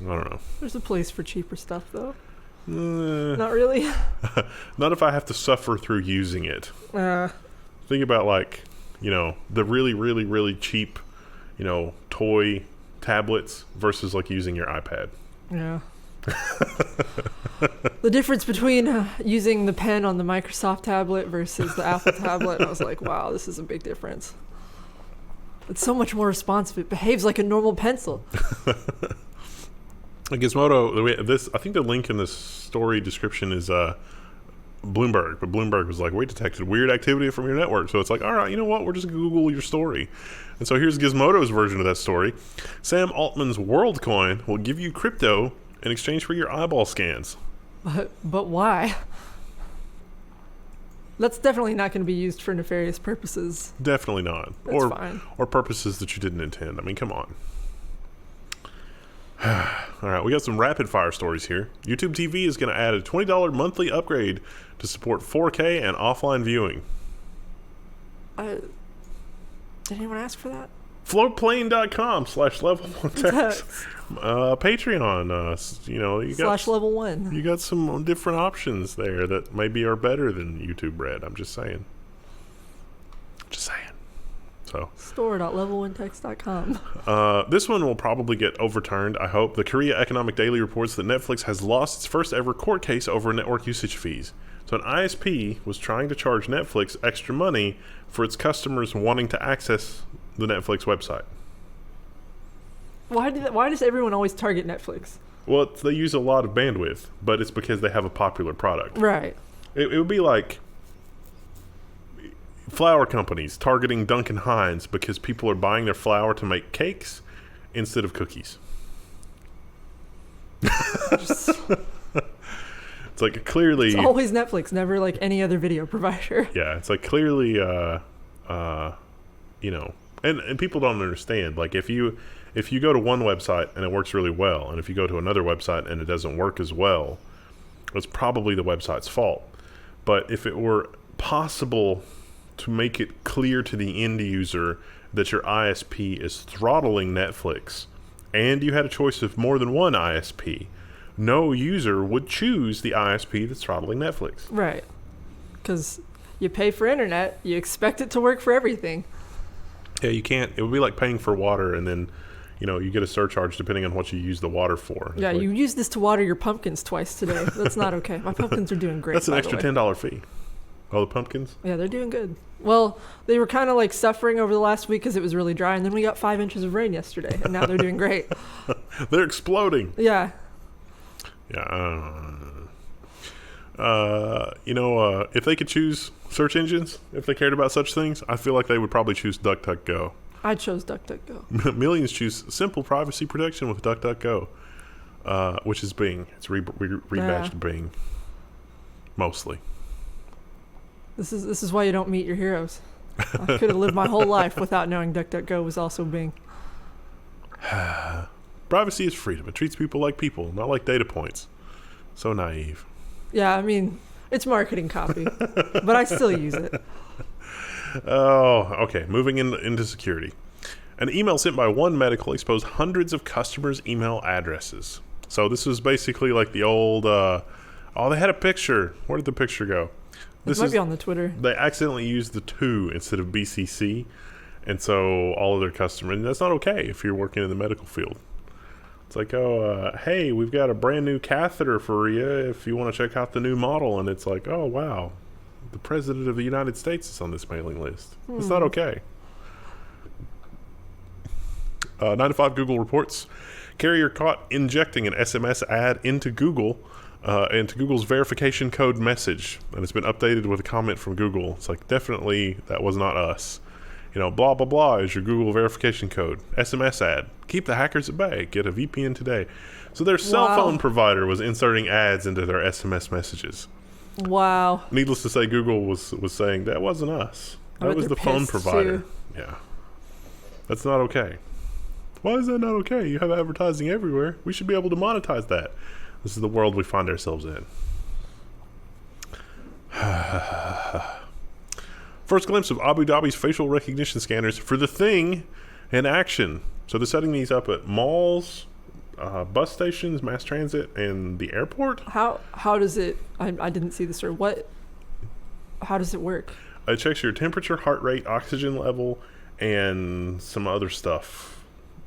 I don't know. There's a place for cheaper stuff though. Not really. Not if I have to suffer through using it. Think about like, the really, really, really cheap, toy tablets versus like using your iPad. Yeah. The difference between using the pen on the Microsoft tablet versus the Apple tablet, I was like, wow, this is a big difference. It's so much more responsive. It behaves like a normal pencil. Gizmodo, I think the link in this story description is Bloomberg, but Bloomberg was like, we detected weird activity from your network. So it's like, all right, you know what? We're just going to Google your story. And so here's Gizmodo's version of that story. Sam Altman's WorldCoin will give you crypto in exchange for your eyeball scans. But why? That's definitely not going to be used for nefarious purposes. Definitely not. That's fine. Or purposes that you didn't intend. I mean, come on. All right, we got some rapid fire stories here. YouTube TV is going to add a $20 monthly upgrade to support 4K and offline viewing. Did anyone ask for that? Floatplane.com/level1 text. Patreon, you got /level1. You got some different options there that maybe are better than YouTube Red. I'm just saying. So store.level1text.com. This one will probably get overturned, I hope. The Korea Economic Daily reports that Netflix has lost its first ever court case over network usage fees. So an ISP was trying to charge Netflix extra money for its customers wanting to access the Netflix website. Why does everyone always target Netflix? Well, they use a lot of bandwidth, but it's because they have a popular product. Right. It would be like flour companies targeting Duncan Hines because people are buying their flour to make cakes instead of cookies. Just, it's like clearly... It's always Netflix, never like any other video provider. Yeah, it's like clearly, and people don't understand. Like if you go to one website and it works really well, and if you go to another website and it doesn't work as well, it's probably the website's fault. But if it were possible to make it clear to the end user that your ISP is throttling Netflix, and you had a choice of more than one ISP, no user would choose the ISP that's throttling Netflix. Right. Because you pay for internet, you expect it to work for everything. Yeah, you can't. It would be like paying for water, and then you get a surcharge depending on what you use the water for. Yeah, you use this to water your pumpkins twice today. That's not okay. My pumpkins are doing great. That's an extra $10 fee. Oh, the pumpkins? Yeah, they're doing good. Well, they were kind of like suffering over the last week because it was really dry, and then we got 5 inches of rain yesterday, and now they're doing great. They're exploding. Yeah. Yeah. If they could choose search engines, if they cared about such things, I feel like they would probably choose DuckDuckGo. I chose DuckDuckGo. Millions choose simple privacy protection with DuckDuckGo, which is Bing. It's rebadged Bing, mostly. This is why you don't meet your heroes. I could have lived my whole life without knowing DuckDuckGo was also Bing. Privacy is freedom. It treats people like people, not like data points. So naive. Yeah, I mean, it's marketing copy, but I still use it. Oh, okay. Moving into security. An email sent by One Medical exposed hundreds of customers' email addresses. So this was basically like the old, they had a picture. Where did the picture go? This might be on the Twitter. They accidentally used the 2 instead of BCC, and so all of their customers, and that's not okay if you're working in the medical field. It's like, hey, we've got a brand new catheter for you if you want to check out the new model, and it's like, oh, wow, the President of the United States is on this mailing list. It's not okay. 9 to 5 Google reports. Carrier caught injecting an SMS ad into Google's verification code message, and it's been updated with a comment from Google. It's like, definitely that was not us. Blah blah blah is your Google verification code. SMS ad. Keep the hackers at bay. Get a VPN today. So their cell phone provider was inserting ads into their SMS messages. Wow. Needless to say, Google was saying that wasn't us. That was the phone provider. Too. Yeah. That's not okay. Why is that not okay? You have advertising everywhere. We should be able to monetize that. This is the world we find ourselves in. First glimpse of Abu Dhabi's facial recognition scanners for the Thing in action. So they're setting these up at malls, bus stations, mass transit, and the airport. How does it? I didn't see this. Or what? How does it work? It checks your temperature, heart rate, oxygen level, and some other stuff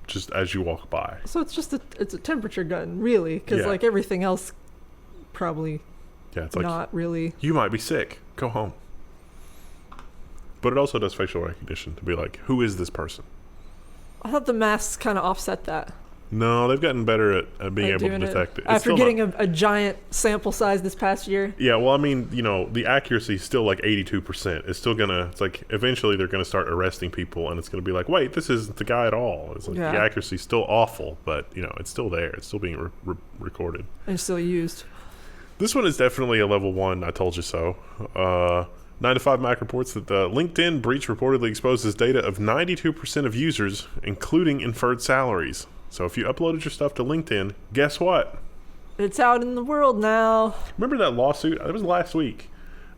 just as you walk by. So it's just it's a temperature gun, really, because like everything else, probably. Yeah, it's like not really. You might be sick. Go home. But it also does facial recognition to be like, who is this person? I thought the masks kind of offset that. No, they've gotten better at being able to detect it. After getting a giant sample size this past year. Yeah, well, I mean, the accuracy is still like 82%. It's still it's like, eventually they're going to start arresting people, and it's going to be like, wait, this isn't the guy at all. It's like, the accuracy's still awful, but, it's still there. It's still being recorded. And still used. This one is definitely a level 1, I told you so. 9 to 5 Mac reports that the LinkedIn breach reportedly exposes data of 92% of users, including inferred salaries. So if you uploaded your stuff to LinkedIn, guess what? It's out in the world now. Remember that lawsuit? It was last week.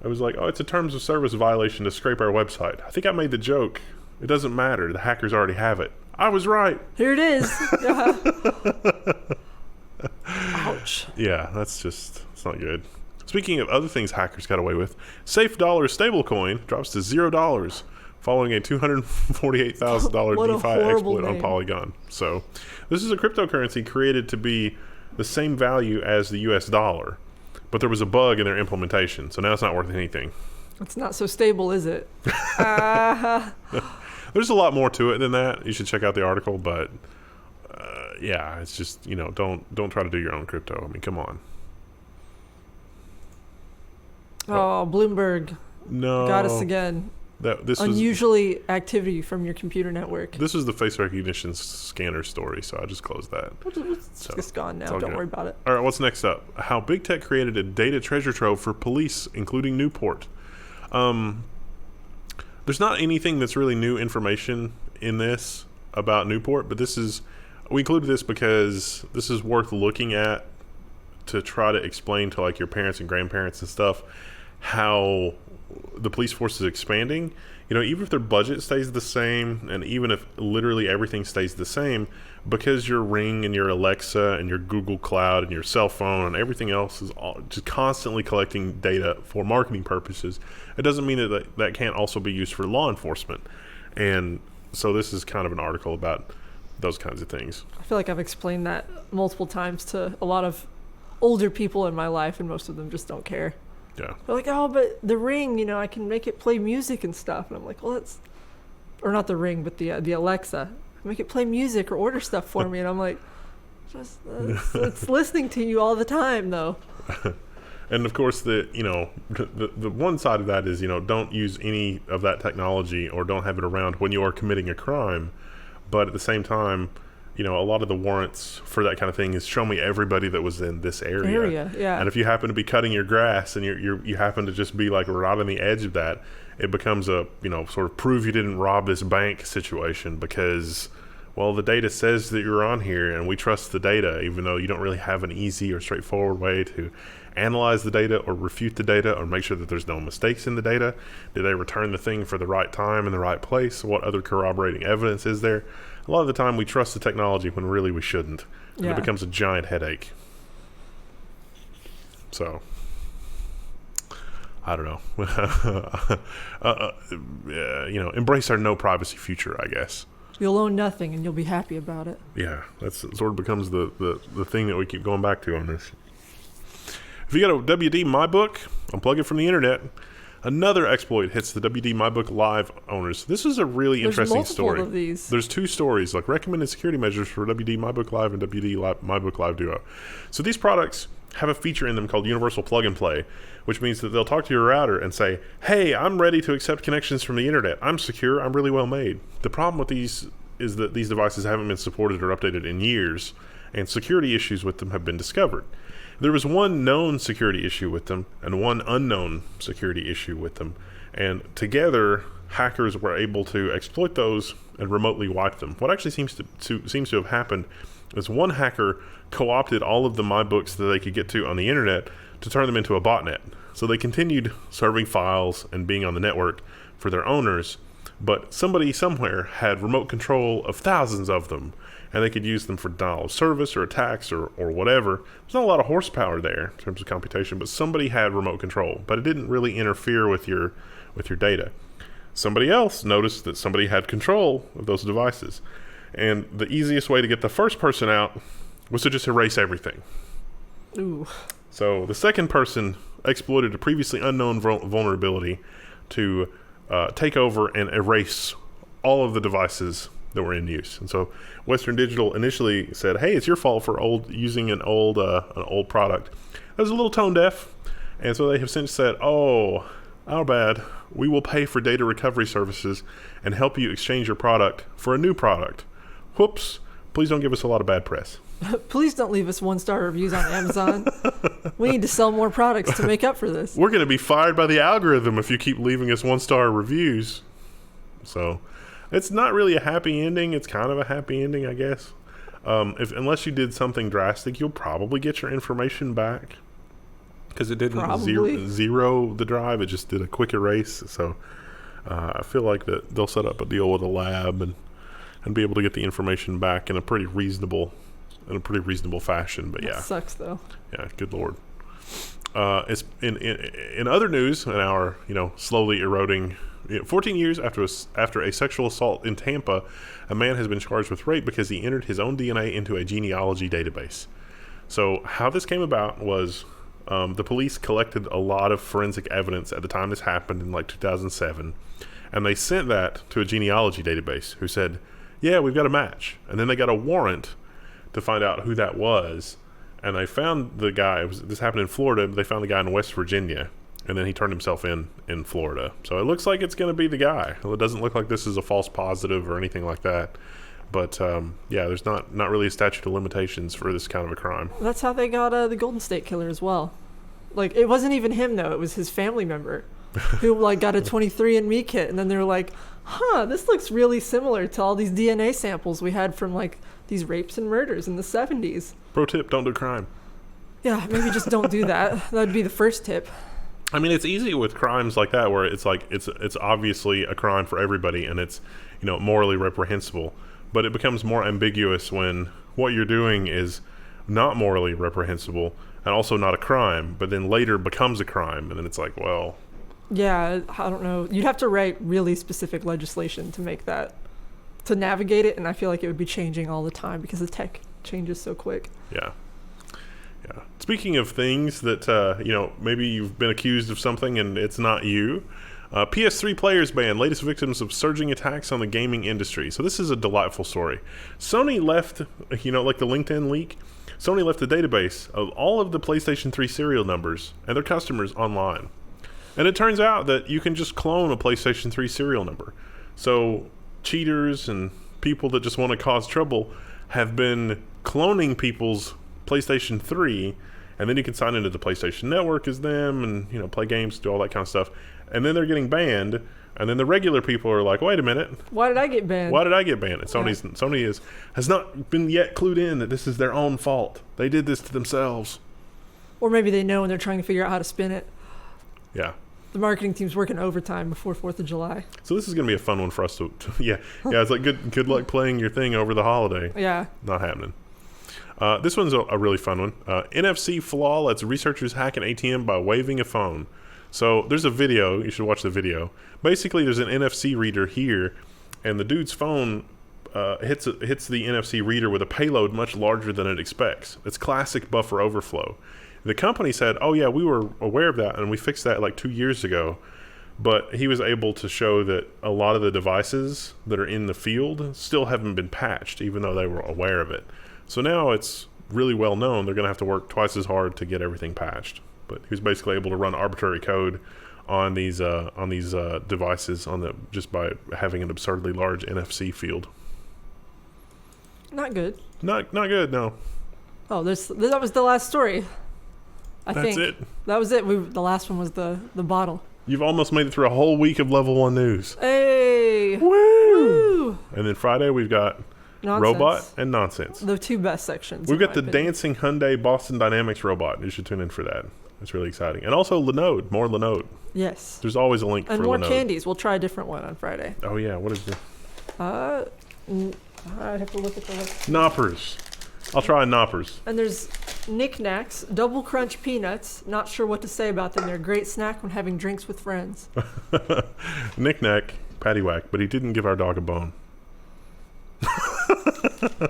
I was like, oh, it's a terms of service violation to scrape our website. I think I made the joke. It doesn't matter. The hackers already have it. I was right. Here it is. Yeah. Ouch. Yeah, it's not good. Speaking of other things hackers got away with, Safe Dollar stablecoin drops to $0 following a $248,000 What a DeFi horrible exploit on name. Polygon. So this is a cryptocurrency created to be the same value as the US dollar, but there was a bug in their implementation, so now it's not worth anything. It's not so stable, is it? There's a lot more to it than that. You should check out the article, but yeah, it's just, don't try to do your own crypto. I mean, come on. Oh, Bloomberg No. got us again. This Unusually activity from your computer network. This was the face recognition scanner story, so I just closed that. It's just gone now. Don't worry about it. All right, what's next up? How big tech created a data treasure trove for police, including Newport. There's not anything that's really new information in this about Newport, but we included this because this is worth looking at to try to explain to like your parents and grandparents and stuff how the police force is expanding. Even if their budget stays the same, and even if literally everything stays the same, because your Ring and your Alexa and your Google Cloud and your cell phone and everything else is all just constantly collecting data for marketing purposes, it doesn't mean that can't also be used for law enforcement. And so this is kind of an article about those kinds of things. I feel like I've explained that multiple times to a lot of older people in my life, and most of them just don't care. Yeah. They're like, oh, but the Ring, I can make it play music and stuff. And I'm like, well, or not the Ring, but the Alexa. Make it play music or order stuff for me. And I'm like, it's listening to you all the time, though. And of course, the one side of that is, don't use any of that technology or don't have it around when you are committing a crime. But at the same time, a lot of the warrants for that kind of thing is show me everybody that was in this area. Yeah. And if you happen to be cutting your grass and you happen to just be like right on the edge of that, it becomes a, sort of prove you didn't rob this bank situation because, well, the data says that you're on here and we trust the data, even though you don't really have an easy or straightforward way to analyze the data or refute the data or make sure that there's no mistakes in the data. Did they return the thing for the right time in the right place? What other corroborating evidence is there? A lot of the time we trust the technology when really we shouldn't. And it becomes a giant headache. So, I don't know. Embrace our no privacy future, I guess. You'll own nothing and you'll be happy about it. Yeah, that's sort of becomes the thing that we keep going back to on this. If you got a WD MyBook, unplug it from the internet. Another exploit hits the WD MyBook Live owners. This is a really interesting story. Of these. There's two stories, like recommended security measures for WD MyBook Live and WD MyBook Live Duo. So these products have a feature in them called Universal Plug and Play, which means that they'll talk to your router and say, hey, I'm ready to accept connections from the internet. I'm secure. I'm really well made. The problem with these is that these devices haven't been supported or updated in years, and security issues with them have been discovered. There was one known security issue with them and one unknown security issue with them. And together, hackers were able to exploit those and remotely wipe them. What actually seems to have happened is one hacker co-opted all of the MyBooks that they could get to on the internet to turn them into a botnet. So they continued serving files and being on the network for their owners, but somebody somewhere had remote control of thousands of them, and they could use them for denial of service or attacks or whatever. There's not a lot of horsepower there in terms of computation, but somebody had remote control, but it didn't really interfere with your data. Somebody else noticed that somebody had control of those devices, and the easiest way to get the first person out was to just erase everything. Ooh. So the second person exploited a previously unknown vulnerability to take over and erase all of the devices that were in use. And so Western Digital initially said, hey, it's your fault for using an old product. That was a little tone deaf. And so they have since said, oh, our bad. We will pay for data recovery services and help you exchange your product for a new product. Whoops. Please don't give us a lot of bad press. Please don't leave us 1-star reviews on Amazon. We need to sell more products to make up for this. We're going to be fired by the algorithm if you keep leaving us 1-star reviews. So it's not really a happy ending. It's kind of a happy ending, I guess. Unless you did something drastic, you'll probably get your information back. Because it didn't zero the drive. It just did a quick erase. So I feel like that they'll set up a deal with a lab and be able to get the information back in a pretty reasonable fashion. But That sucks though. Yeah, good lord. It's in other news, in our slowly eroding. 14 years after a sexual assault in Tampa, a man has been charged with rape because he entered his own DNA into a genealogy database. So how this came about was the police collected a lot of forensic evidence at the time this happened in like 2007, and they sent that to a genealogy database who said, yeah, we've got a match. And then they got a warrant to find out who that was, and they found the guy. This happened in Florida, but they found the guy in West Virginia, and then he turned himself in Florida. So it looks like it's going to be the guy. Well, it doesn't look like this is a false positive or anything like that. But yeah, there's not really a statute of limitations for this kind of a crime. That's how they got the Golden State Killer as well. Like, it wasn't even him though; it was his family member who like got a 23andMe kit, and then they were like, "Huh, this looks really similar to all these DNA samples we had from like these rapes and murders in the 70s." Pro tip: don't do crime. Yeah, maybe just don't do that. That'd be the first tip. I mean, it's easy with crimes like that where it's like it's obviously a crime for everybody, and it's morally reprehensible. But it becomes more ambiguous when what you're doing is not morally reprehensible and also not a crime, but then later becomes a crime, and then it's like, well... Yeah, I don't know. You'd have to write really specific legislation to make that, to navigate it, and I feel like it would be changing all the time because the tech changes so quick. Yeah. Yeah. Speaking of things that, maybe you've been accused of something and it's not you, PS3 players banned, latest victims of surging attacks on the gaming industry. So this is a delightful story. Sony left, like the LinkedIn leak, Sony left a database of all of the PlayStation 3 serial numbers and their customers online. And it turns out that you can just clone a PlayStation 3 serial number. So cheaters and people that just want to cause trouble have been cloning people's PlayStation 3, and then you can sign into the PlayStation Network as them and play games, do all that kind of stuff. And then they're getting banned, and then the regular people are like, wait a minute. Why did I get banned? And Sony has not been yet clued in that this is their own fault. They did this to themselves. Or maybe they know and they're trying to figure out how to spin it. Yeah. The marketing team's working overtime before 4th of July. So this is going to be a fun one for us to yeah, it's like good luck playing your thing over the holiday. Yeah. Not happening. This one's a really fun one. NFC flaw lets researchers hack an ATM by waving a phone. So there's a video. You should watch the video. Basically, there's an NFC reader here, and the dude's phone hits the NFC reader with a payload much larger than it expects. It's classic buffer overflow. The company said, oh yeah, we were aware of that, and we fixed that like 2 years ago. But he was able to show that a lot of the devices that are in the field still haven't been patched, even though they were aware of it. So now it's really well known they're going to have to work twice as hard to get everything patched. But he was basically able to run arbitrary code on these devices just by having an absurdly large NFC field. Not good. Not good. No. Oh, that was the last story. That's it. That was it. The last one was the bottle. You've almost made it through a whole week of Level 1 news. Hey! Woo! And then Friday we've got nonsense. Robot and nonsense. The two best sections. We've got the dancing Hyundai Boston Dynamics robot. You should tune in for that. It's really exciting. And also Linode. More Linode. Yes. There's always a link for Linode. And more candies. We'll try a different one on Friday. Oh, yeah. What is it? I'd have to look at the list. Knoppers. I'll try Knoppers. And there's Knickknacks, Double Crunch Peanuts. Not sure what to say about them. They're a great snack when having drinks with friends. Knick-knack, paddywhack, but he didn't give our dog a bone.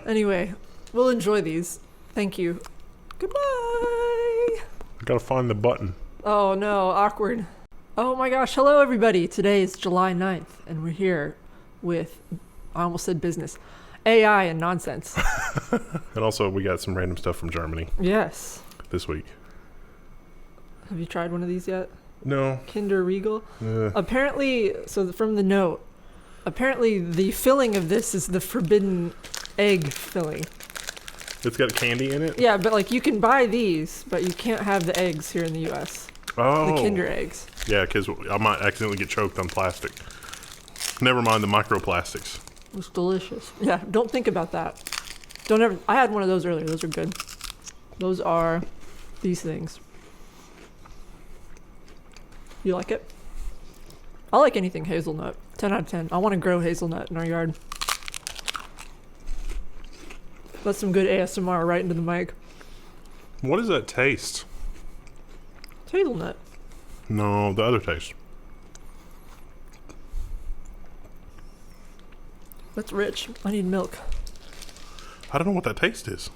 Anyway, we'll enjoy these. Thank you. Goodbye. Gotta find the button. Oh no, awkward. Oh my gosh, hello everybody. Today is July 9th, and we're here with, I almost said business, AI and nonsense. And also, we got some random stuff from Germany. Yes. This week. Have you tried one of these yet? No. Kinder Regal? Apparently, so from the note, apparently the filling of this is the forbidden egg filling. It's got candy in it? Yeah, but like you can buy these, but you can't have the eggs here in the U.S. Oh. The Kinder eggs. Yeah, because I might accidentally get choked on plastic. Never mind the microplastics. It's delicious. Yeah, don't think about that. Don't ever. I had one of those earlier. Those are good. Those are these things. You like it? I like anything hazelnut. 10 out of 10. I want to grow hazelnut in our yard. That's some good ASMR right into the mic. What does that taste? It's hazelnut. No, the other taste. That's rich. I need milk. I don't know what that taste is.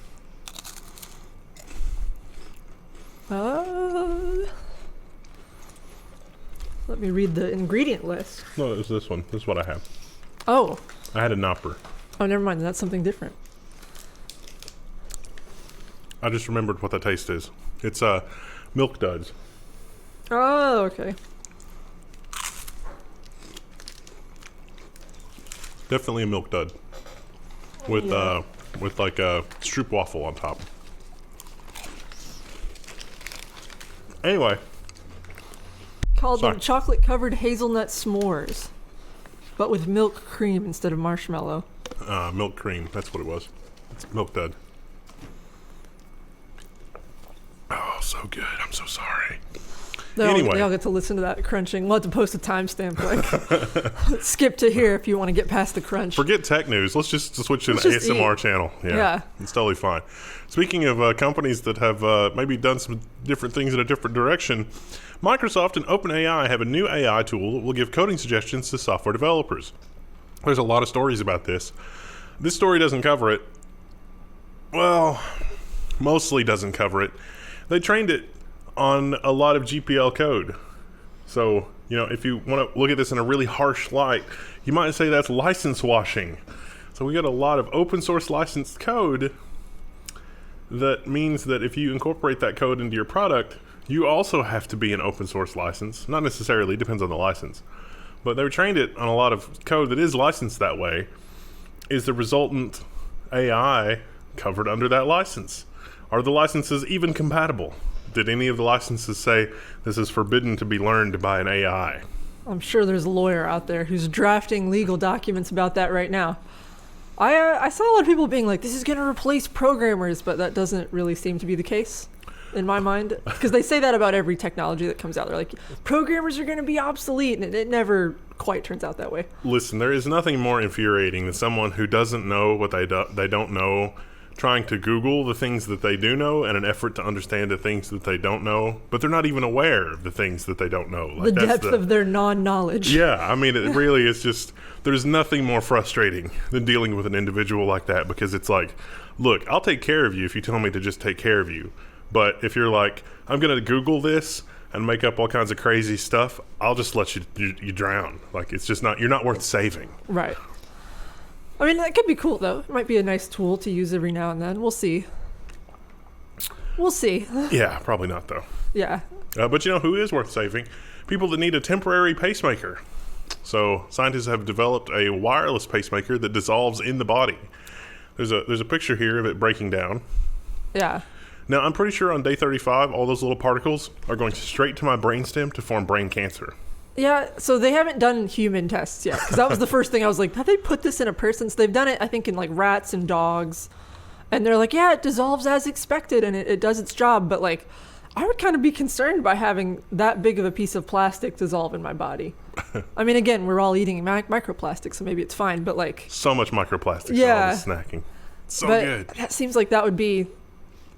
Let me read the ingredient list. No, it was this one. This is what I have. Oh. I had a Nopper. Oh, never mind. That's something different. I just remembered what that taste is. It's Milk Duds. Oh, okay. Definitely a Milk Dud. With like a stroopwafel on top. Anyway. Called them chocolate-covered hazelnut s'mores, but with milk cream instead of marshmallow. Milk cream. That's what it was. It's Milk Dud. Oh, so good. I'm so sorry. They all get to listen to that crunching. We'll have to post a timestamp. Like, skip to here if you want to get past the crunch. Forget tech news. Let's just switch to an ASMR channel. Yeah. It's totally fine. Speaking of companies that have maybe done some different things in a different direction, Microsoft and OpenAI have a new AI tool that will give coding suggestions to software developers. There's a lot of stories about this. This story doesn't cover it. Well, mostly doesn't cover it. They trained it on a lot of GPL code. So, if you want to look at this in a really harsh light, you might say that's license washing. So we got a lot of open source licensed code. That means that if you incorporate that code into your product, you also have to be an open source license. Not necessarily, depends on the license. But they trained it on a lot of code that is licensed that way. Is the resultant AI covered under that license? Are the licenses even compatible? Did any of the licenses say this is forbidden to be learned by an AI? I'm sure there's a lawyer out there who's drafting legal documents about that right now. I saw a lot of people being like, this is going to replace programmers, but that doesn't really seem to be the case in my mind. Because they say that about every technology that comes out. They're like, programmers are going to be obsolete, and it never quite turns out that way. Listen, there is nothing more infuriating than someone who doesn't know what they don't know, trying to Google the things that they do know in an effort to understand the things that they don't know, but they're not even aware of the things that they don't know. Like, the depth of their non-knowledge. Yeah, I mean, it really is just, there's nothing more frustrating than dealing with an individual like that, because it's like, look, I'll take care of you if you tell me to just take care of you. But if you're like, I'm going to Google this and make up all kinds of crazy stuff, I'll just let you drown. Like, it's just not, you're not worth saving. Right. I mean, that could be cool, though. It might be a nice tool to use every now and then. We'll see. We'll see. Yeah, probably not, though. Yeah. But who is worth saving? People that need a temporary pacemaker. So scientists have developed a wireless pacemaker that dissolves in the body. There's a picture here of it breaking down. Yeah. Now, I'm pretty sure on day 35, all those little particles are going straight to my brainstem to form brain cancer. Yeah, so they haven't done human tests yet, because that was the first thing I was like, have they put this in a person? So they've done it, I think, in like rats and dogs. And they're like, yeah, it dissolves as expected, and it does its job. But like, I would kind of be concerned by having that big of a piece of plastic dissolve in my body. I mean, again, we're all eating microplastics, so maybe it's fine, but like... So much microplastics yeah. in all this snacking. So but good. That seems like that would be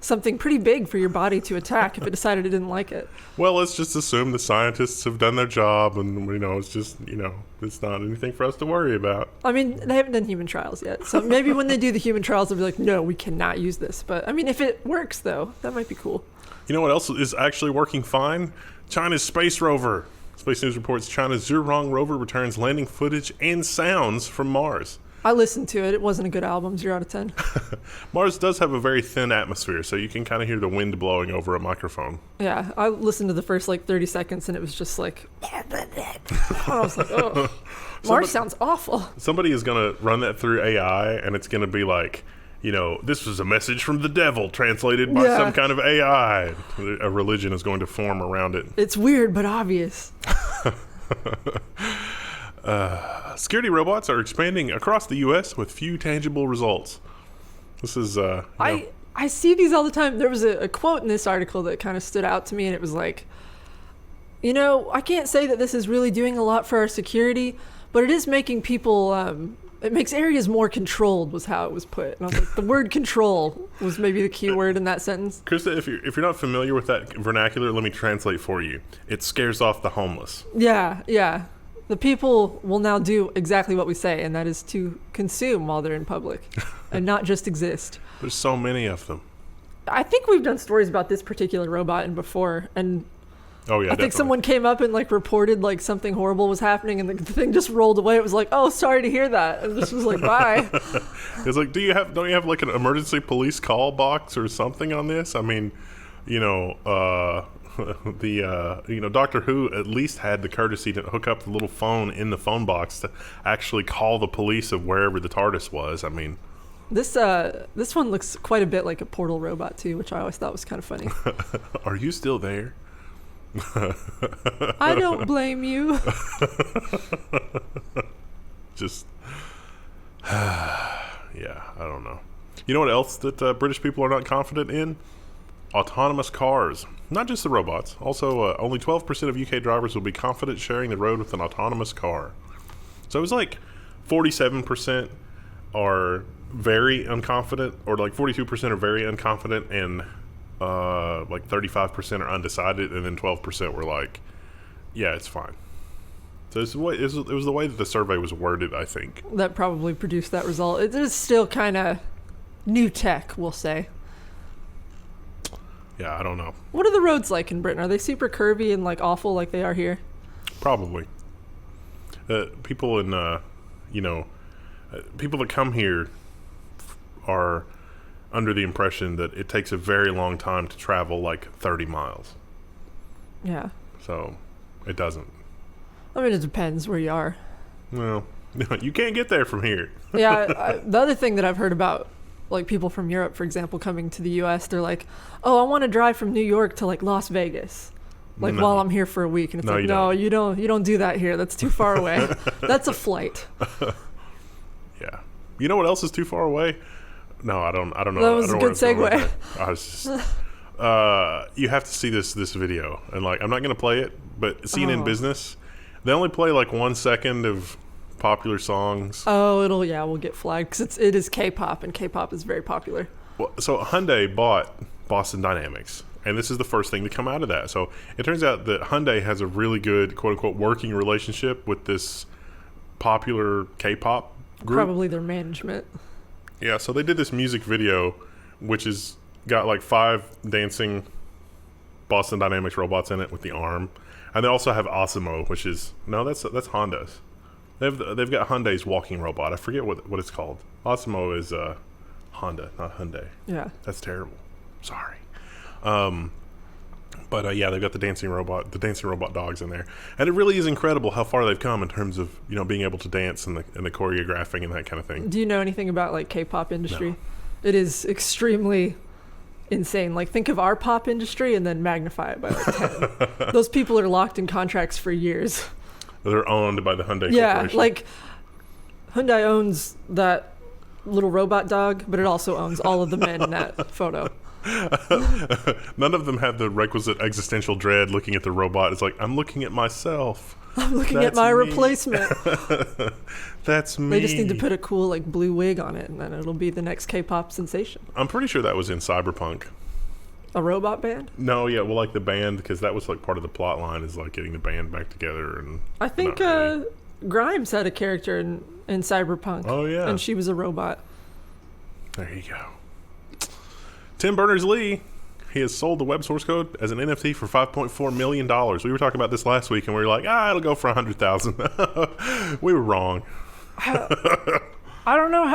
something pretty big for your body to attack if it decided it didn't like it. Well, let's just assume the scientists have done their job, and it's just, it's not anything for us to worry about. I mean, they haven't done human trials yet, so maybe when they do the human trials, they'll be like, no, we cannot use this. But I mean, if it works, though, that might be cool. You know what else is actually working fine? China's space rover. Space News reports China's Zhurong rover returns landing footage and sounds from Mars. I listened to it. It wasn't a good album. 0 out of 10. Mars does have a very thin atmosphere, so you can kind of hear the wind blowing over a microphone. Yeah, I listened to the first 30 seconds, and it was just like... I was like, oh, Mars sounds awful. Somebody is going to run that through AI, and it's going to be like, this was a message from the devil translated by some kind of AI. A religion is going to form around it. It's weird, but obvious. Security robots are expanding across the U.S. with few tangible results. This is, I see these all the time. There was a quote in this article that kind of stood out to me, and it was like, I can't say that this is really doing a lot for our security, but it is making people, it makes areas more controlled, was how it was put. And I was like, the word control was maybe the key word in that sentence. Krista, if you're not familiar with that vernacular, let me translate for you. It scares off the homeless. Yeah. The people will now do exactly what we say, and that is to consume while they're in public and not just exist. There's so many of them. I think we've done stories about this particular robot before, and oh yeah, I think someone came up and reported something horrible was happening, and the thing just rolled away. It was like, oh, sorry to hear that, and just was like, bye. It's like, don't you have an emergency police call box or something on this? I mean, Doctor Who at least had the courtesy to hook up the little phone in the phone box to actually call the police of wherever the TARDIS was. I mean, this one looks quite a bit like a portal robot too, which I always thought was kind of funny. Are you still there? I don't blame you. Just yeah, I don't know. You know what else that British people are not confident in? Autonomous cars. Not just the robots. Also, only 12% of UK drivers will be confident sharing the road with an autonomous car. So it was 47% are very unconfident, or 42% are very unconfident, and 35% are undecided, and then 12% were like, yeah, it's fine. So it was the way that the survey was worded, I think. That probably produced that result. It is still kind of new tech, we'll say. Yeah, I don't know. What are the roads like in Britain? Are they super curvy and awful like they are here? Probably. People people that come here are under the impression that it takes a very long time to travel 30 miles. Yeah. So it doesn't. I mean, it depends where you are. Well, you can't get there from here. Yeah. The other thing that I've heard about people from Europe, for example, coming to the U.S., they're like, oh, I want to drive from New York to Las Vegas, while I'm here for a week. And it's you don't do that here. That's too far away. That's a flight. Yeah. You know what else is too far away? No, I don't know. That was a good segue. I was just, you have to see this video. And I'm not going to play it, but CNN Business, they only play 1 second of popular songs. Oh, we'll get flagged because it is K-pop, and K-pop is very popular. Well, so Hyundai bought Boston Dynamics, and this is the first thing to come out of that. So it turns out that Hyundai has a really good quote-unquote working relationship with this popular K-pop group. Probably their management. Yeah, so they did this music video, which has got 5 dancing Boston Dynamics robots in it with the arm, and they also have Osimo, which is that's Honda's. They've got Hyundai's walking robot. I forget what it's called. Osimo is Honda, not Hyundai. Yeah, that's terrible. Sorry. But they've got the dancing robot dogs in there, and it really is incredible how far they've come in terms of being able to dance and the choreographing and that kind of thing. Do you know anything about K-pop industry? No. It is extremely insane. Think of our pop industry and then magnify it by 10. Those people are locked in contracts for years. They're owned by the Hyundai Corporation. Yeah, Hyundai owns that little robot dog, but it also owns all of the men in that photo. None of them have the requisite existential dread looking at the robot. It's I'm looking at myself. I'm looking at my replacement. That's me. They just need to put a cool blue wig on it, and then it'll be the next K-pop sensation. I'm pretty sure that was in Cyberpunk. A robot band? No, yeah, well, the band, because that was part of the plot line is getting the band back together. And I think Grimes had a character in Cyberpunk. Oh, yeah. And she was a robot. There you go. Tim Berners-Lee, he has sold the web source code as an NFT for $5.4 million. We were talking about this last week, and we were like, it'll go for $100,000. We were wrong. I don't know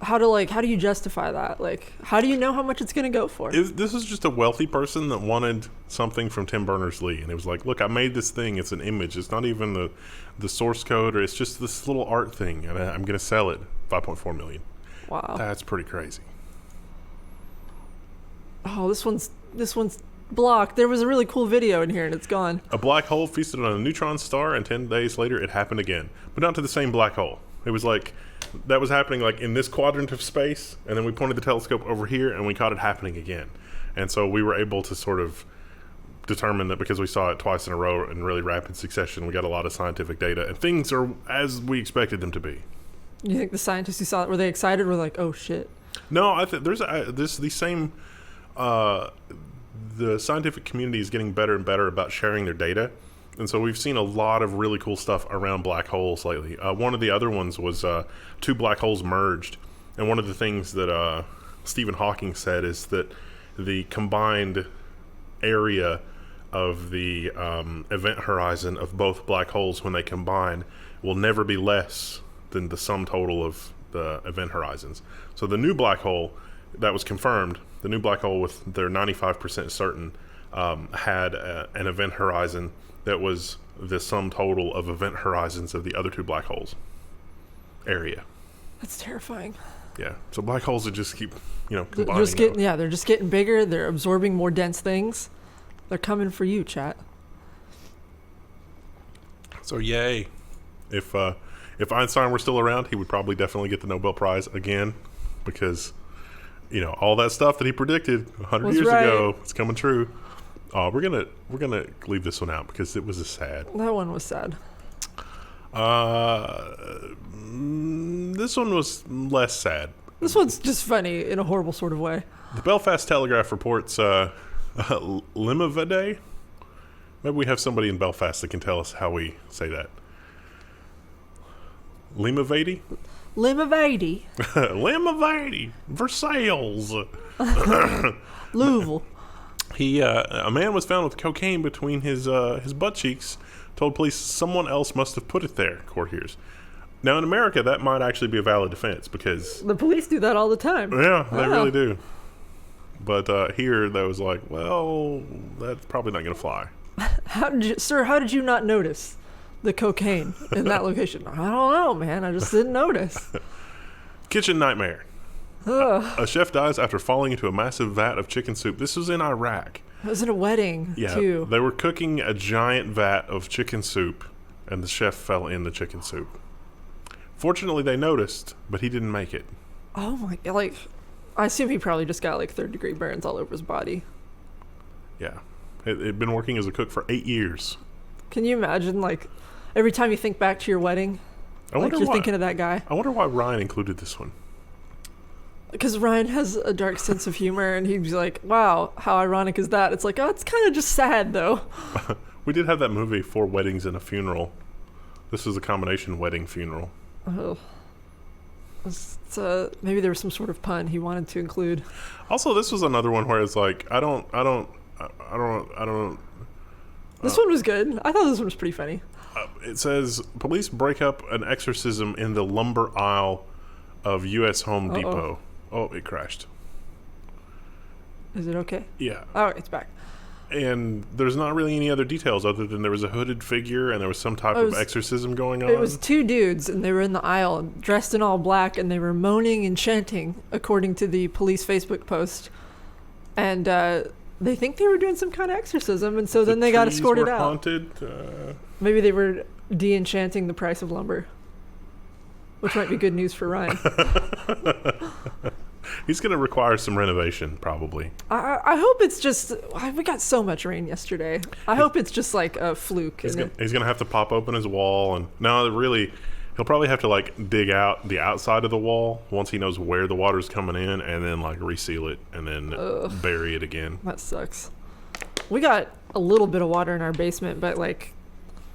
how do you justify that? How do you know how much it's going to go for? This is just a wealthy person that wanted something from Tim Berners-Lee, and it was look, I made this thing. It's an image. It's not even the source code, or it's just this little art thing, and I'm going to sell it $5.4 million. Wow. That's pretty crazy. Oh, this one's blocked. There was a really cool video in here, and it's gone. A black hole feasted on a neutron star, and 10 days later it happened again. But not to the same black hole. It was like, that was happening like in this quadrant of space, and then we pointed the telescope over here, and we caught it happening again. And so we were able to sort of determine that because we saw it twice in a row in really rapid succession, we got a lot of scientific data, and things are as we expected them to be. You think the scientists who saw it, were they excited? Were like, oh shit? No, I think there's the same. The scientific community is getting better and better about sharing their data, and so we've seen a lot of really cool stuff around black holes lately. One of the other ones was two black holes merged, and one of the things that Stephen Hawking said is that the combined area of the event horizon of both black holes when they combine will never be less than the sum total of the event horizons. So the new black hole that was confirmed, the new black hole with their 95% certain, had an event horizon that was the sum total of event horizons of the other two black holes area. That's terrifying. Yeah. So black holes would just keep, combining. They're just getting bigger. They're absorbing more dense things. They're coming for you, chat. So yay. If Einstein were still around, he would probably definitely get the Nobel Prize again, because all that stuff that he predicted 100 years ago is coming true. Oh, we're gonna leave this one out because it was sad. That one was sad. This one was less sad. This one's just funny in a horrible sort of way. The Belfast Telegraph reports Limavady. Maybe we have somebody in Belfast that can tell us how we say that. Limavady? Limavady. Limavady. Versailles. Louisville. A man was found with cocaine between his butt cheeks. Told police someone else must have put it there, court hears. Now in America, that might actually be a valid defense because the police do that all the time. Yeah, they really do. But here, that was like, well, that's probably not going to fly. How did you not notice the cocaine in that location? I don't know, man. I just didn't notice. Kitchen nightmare. A chef dies after falling into a massive vat of chicken soup. This was in Iraq. It was at a wedding, too. They were cooking a giant vat of chicken soup, and the chef fell in the chicken soup. Fortunately, they noticed, but he didn't make it. Oh, my God. I assume he probably just got, third-degree burns all over his body. Yeah. He'd been working as a cook for 8 years. Can you imagine, every time you think back to your wedding, you're thinking of that guy? I wonder why Ryan included this one. Because Ryan has a dark sense of humor, and he'd be like, wow, how ironic is that? It's like, oh, it's kind of just sad, though. We did have that movie, 4 Weddings and a Funeral. This is a combination wedding funeral. Oh. Maybe there was some sort of pun he wanted to include. Also, this was another one where it's like, I don't. This one was good. I thought this one was pretty funny. It says, police break up an exorcism in the lumber aisle of U.S. Home Depot. Oh, it crashed. Is it okay? Yeah. Oh, it's back. And there's not really any other details other than there was a hooded figure and there was some type of exorcism going on. It was 2 dudes, and they were in the aisle, dressed in all black, and they were moaning and chanting, according to the police Facebook post. And they think they were doing some kind of exorcism, and so then they got escorted out. Haunted. Maybe they were de-enchanting the price of lumber, which might be good news for Ryan. He's going to require some renovation, probably. I hope it's just... We got so much rain yesterday. I hope it's just like a fluke. He's going to have to pop open his wall. And no, really, he'll probably have to dig out the outside of the wall once he knows where the water's coming in, and then reseal it and then bury it again. That sucks. We got a little bit of water in our basement, but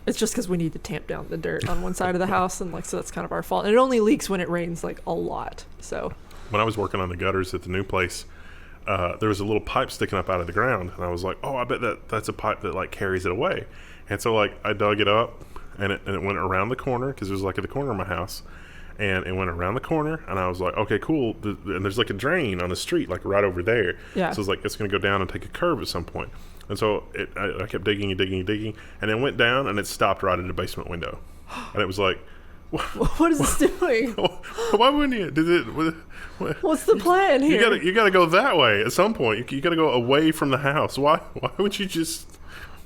it's just because we need to tamp down the dirt on one side of the house, and so that's kind of our fault. And it only leaks when it rains a lot. So when I was working on the gutters at the new place, there was a little pipe sticking up out of the ground, and I was like, oh, I bet that's a pipe that carries it away. And so I dug it up, and it went around the corner, because it was at the corner of my house, and it went around the corner, and I was like, okay, cool. And there's a drain on the street right over there. Yeah. So it's going to go down and take a curve at some point. And so I kept digging and digging and digging, and it went down, and it stopped right at the basement window. And it was What is this doing? Why wouldn't you? What's the plan here? You gotta go that way at some point. You gotta go away from the house. Why would you just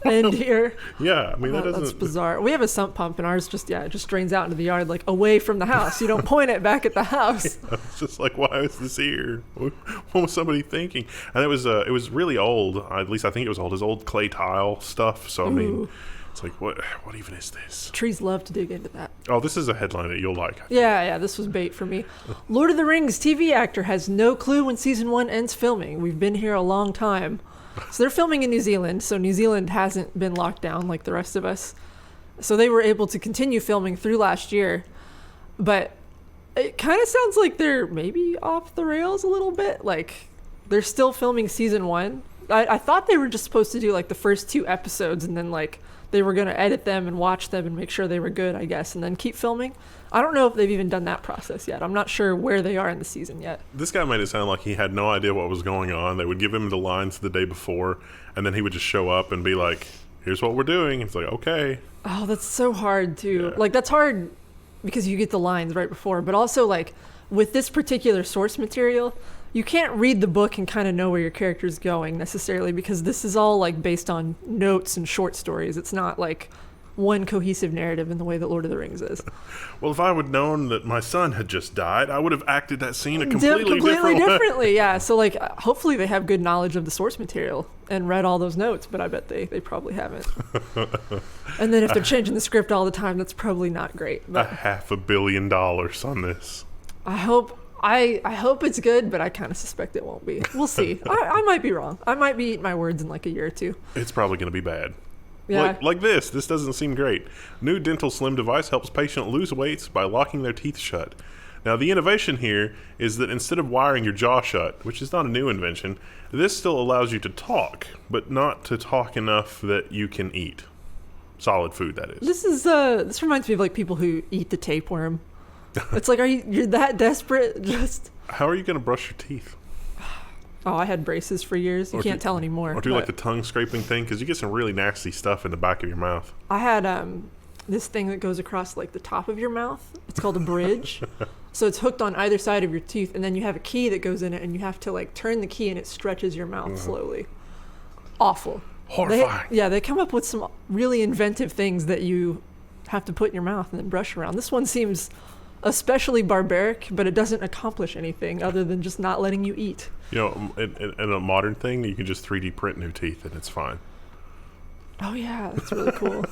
end here? Yeah, I mean That's bizarre. We have a sump pump, and ours just drains out into the yard, like away from the house. You don't point it back at the house. Yeah, it's just like, why is this here? What was somebody thinking? And it was really old. At least I think it was old. It's old clay tile stuff. So I mean, it's like, what even is this? Trees love to dig into that. Oh, this is a headline that you'll like. Yeah, this was bait for me. Lord of the Rings TV actor has no clue when season 1 ends filming. We've been here a long time. So they're filming in New Zealand, so New Zealand hasn't been locked down like the rest of us. So they were able to continue filming through last year. But it kind of sounds like they're maybe off the rails a little bit. Like, they're still filming season 1. I thought they were just supposed to do like the first 2 episodes, and then like they were going to edit them and watch them and make sure they were good, I guess, and then keep filming. I don't know if they've even done that process yet. I'm not sure where they are in the season yet. This guy made it sound like he had no idea what was going on. They would give him the lines the day before, and then he would just show up and be like, here's what we're doing. It's like, okay. Oh, that's so hard to... Like, that's hard because you get the lines right before, but also, like, with this particular source material, you can't read the book and kind of know where your character's going necessarily, because this is all, like, based on notes and short stories. It's not, like, one cohesive narrative in the way that Lord of the Rings is. Well, if I would known that my son had just died, I would have acted that scene a completely different differently. Yeah. So, like, hopefully they have good knowledge of the source material and read all those notes, but I bet they probably haven't. And then if they're changing the script all the time, that's probably not great. But $500 million on this. I hope it's good, but I kind of suspect it won't be. We'll see. I might be wrong. I might be eating my words in like a year or two. It's probably going to be bad. Yeah. Like this. This doesn't seem great. New dental slim device helps patient lose weight by locking their teeth shut. Now, the innovation here is that instead of wiring your jaw shut, which is not a new invention, this still allows you to talk, but not to talk enough that you can eat. Solid food, that is. This reminds me of like people who eat the tapeworm. It's like, you're that desperate? Just how are you going to brush your teeth? Oh, I had braces for years. You can't tell anymore. Or do like the tongue scraping thing, because you get some really nasty stuff in the back of your mouth. I had this thing that goes across like the top of your mouth. It's called a bridge. So it's hooked on either side of your teeth, and then you have a key that goes in it, and you have to like turn the key, and it stretches your mouth slowly. Awful. Horrifying. They come up with some really inventive things that you have to put in your mouth and then brush around. This one seems especially barbaric, but it doesn't accomplish anything other than just not letting you eat. You know, in a modern thing, you can just 3D print new teeth and it's fine. Oh yeah, that's really cool.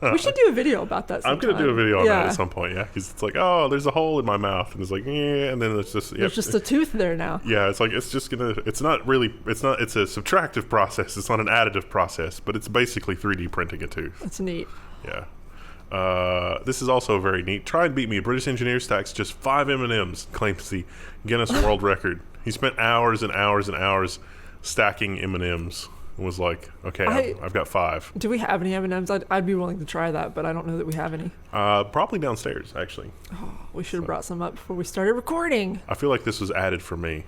We should do a video about that sometime. I'm going to do a video on that at some point, because it's like, oh, there's a hole in my mouth, and it's like, and then it's just... There's just a tooth there now. Yeah, it's like, it's just going to... It's a subtractive process. It's not an additive process, but it's basically 3D printing a tooth. That's neat. Yeah. This is also very neat. Try and beat me. A British engineer stacks just 5 M&Ms, claims the Guinness World Record. He spent hours and hours and hours stacking M&Ms and was like, okay, I've got 5. Do we have any M&Ms? I'd be willing to try that, but I don't know that we have any. Probably downstairs, actually. Oh, we should have brought some up before we started recording. I feel like this was added for me.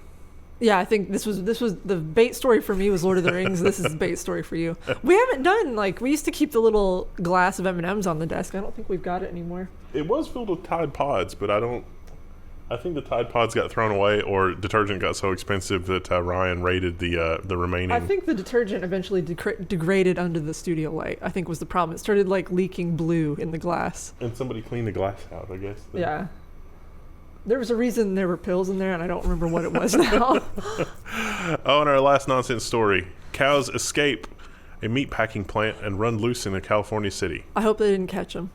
Yeah, I think this was the bait story for me was Lord of the Rings. This is the bait story for you. We haven't done, like, we used to keep the little glass of M&Ms on the desk. I don't think we've got it anymore. It was filled with Tide Pods, but I think the Tide Pods got thrown away, or detergent got so expensive that Ryan raided the remaining. I think the detergent eventually degraded under the studio light, I think was the problem. It started, like, leaking blue in the glass. And somebody cleaned the glass out, I guess. Yeah. There was a reason there were pills in there, and I don't remember what it was now. Oh, and our last nonsense story. Cows escape a meatpacking plant and run loose in a California city. I hope they didn't catch them.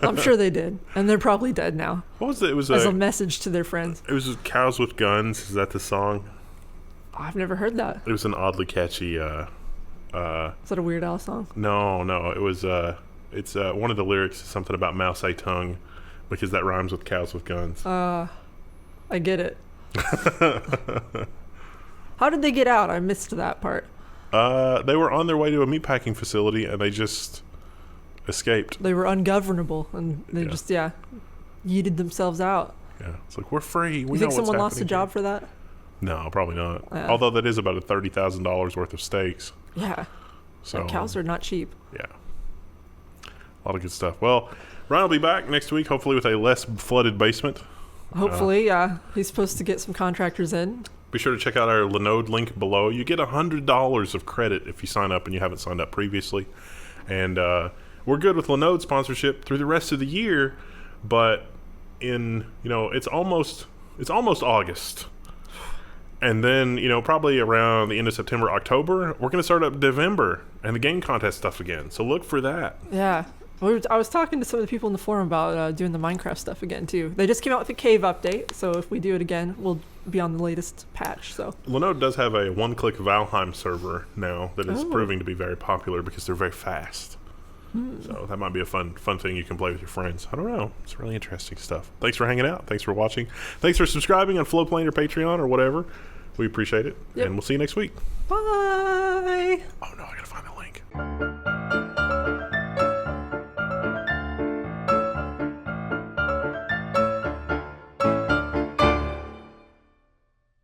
I'm sure they did. And they're probably dead now. What was it? It was as a message to their friends. It was Cows with Guns. Is that the song? I've never heard that. It was an oddly catchy... Is that a Weird Al song? No. It was... it's one of the lyrics is something about mouse a tongue, because that rhymes with Cows with Guns. I get it. How did they get out? I missed that part. They were on their way to a meatpacking facility, and they just escaped. They were ungovernable, and they just yeeted themselves out. Yeah, it's like, we're free. You think someone lost a job for that? No, probably not. Although that is about $30,000 worth of steaks. Yeah. So cows are not cheap. Yeah. A lot of good stuff. Well, Ryan will be back next week, hopefully with a less flooded basement. Hopefully, yeah. He's supposed to get some contractors in. Be sure to check out our Linode link below. You get $100 of credit if you sign up and you haven't signed up previously. And we're good with Linode sponsorship through the rest of the year, but it's almost August. And then, probably around the end of September, October, we're going to start up November and the game contest stuff again. So look for that. Yeah. I was talking to some of the people in the forum about doing the Minecraft stuff again, too. They just came out with a cave update, so if we do it again, we'll be on the latest patch. So Linode does have a one-click Valheim server now that is proving to be very popular because they're very fast. So that might be a fun thing you can play with your friends. I don't know. It's really interesting stuff. Thanks for hanging out. Thanks for watching. Thanks for subscribing on Flowplane or Patreon or whatever. We appreciate it. Yep. And we'll see you next week. Bye. Oh, no, I got to find the link.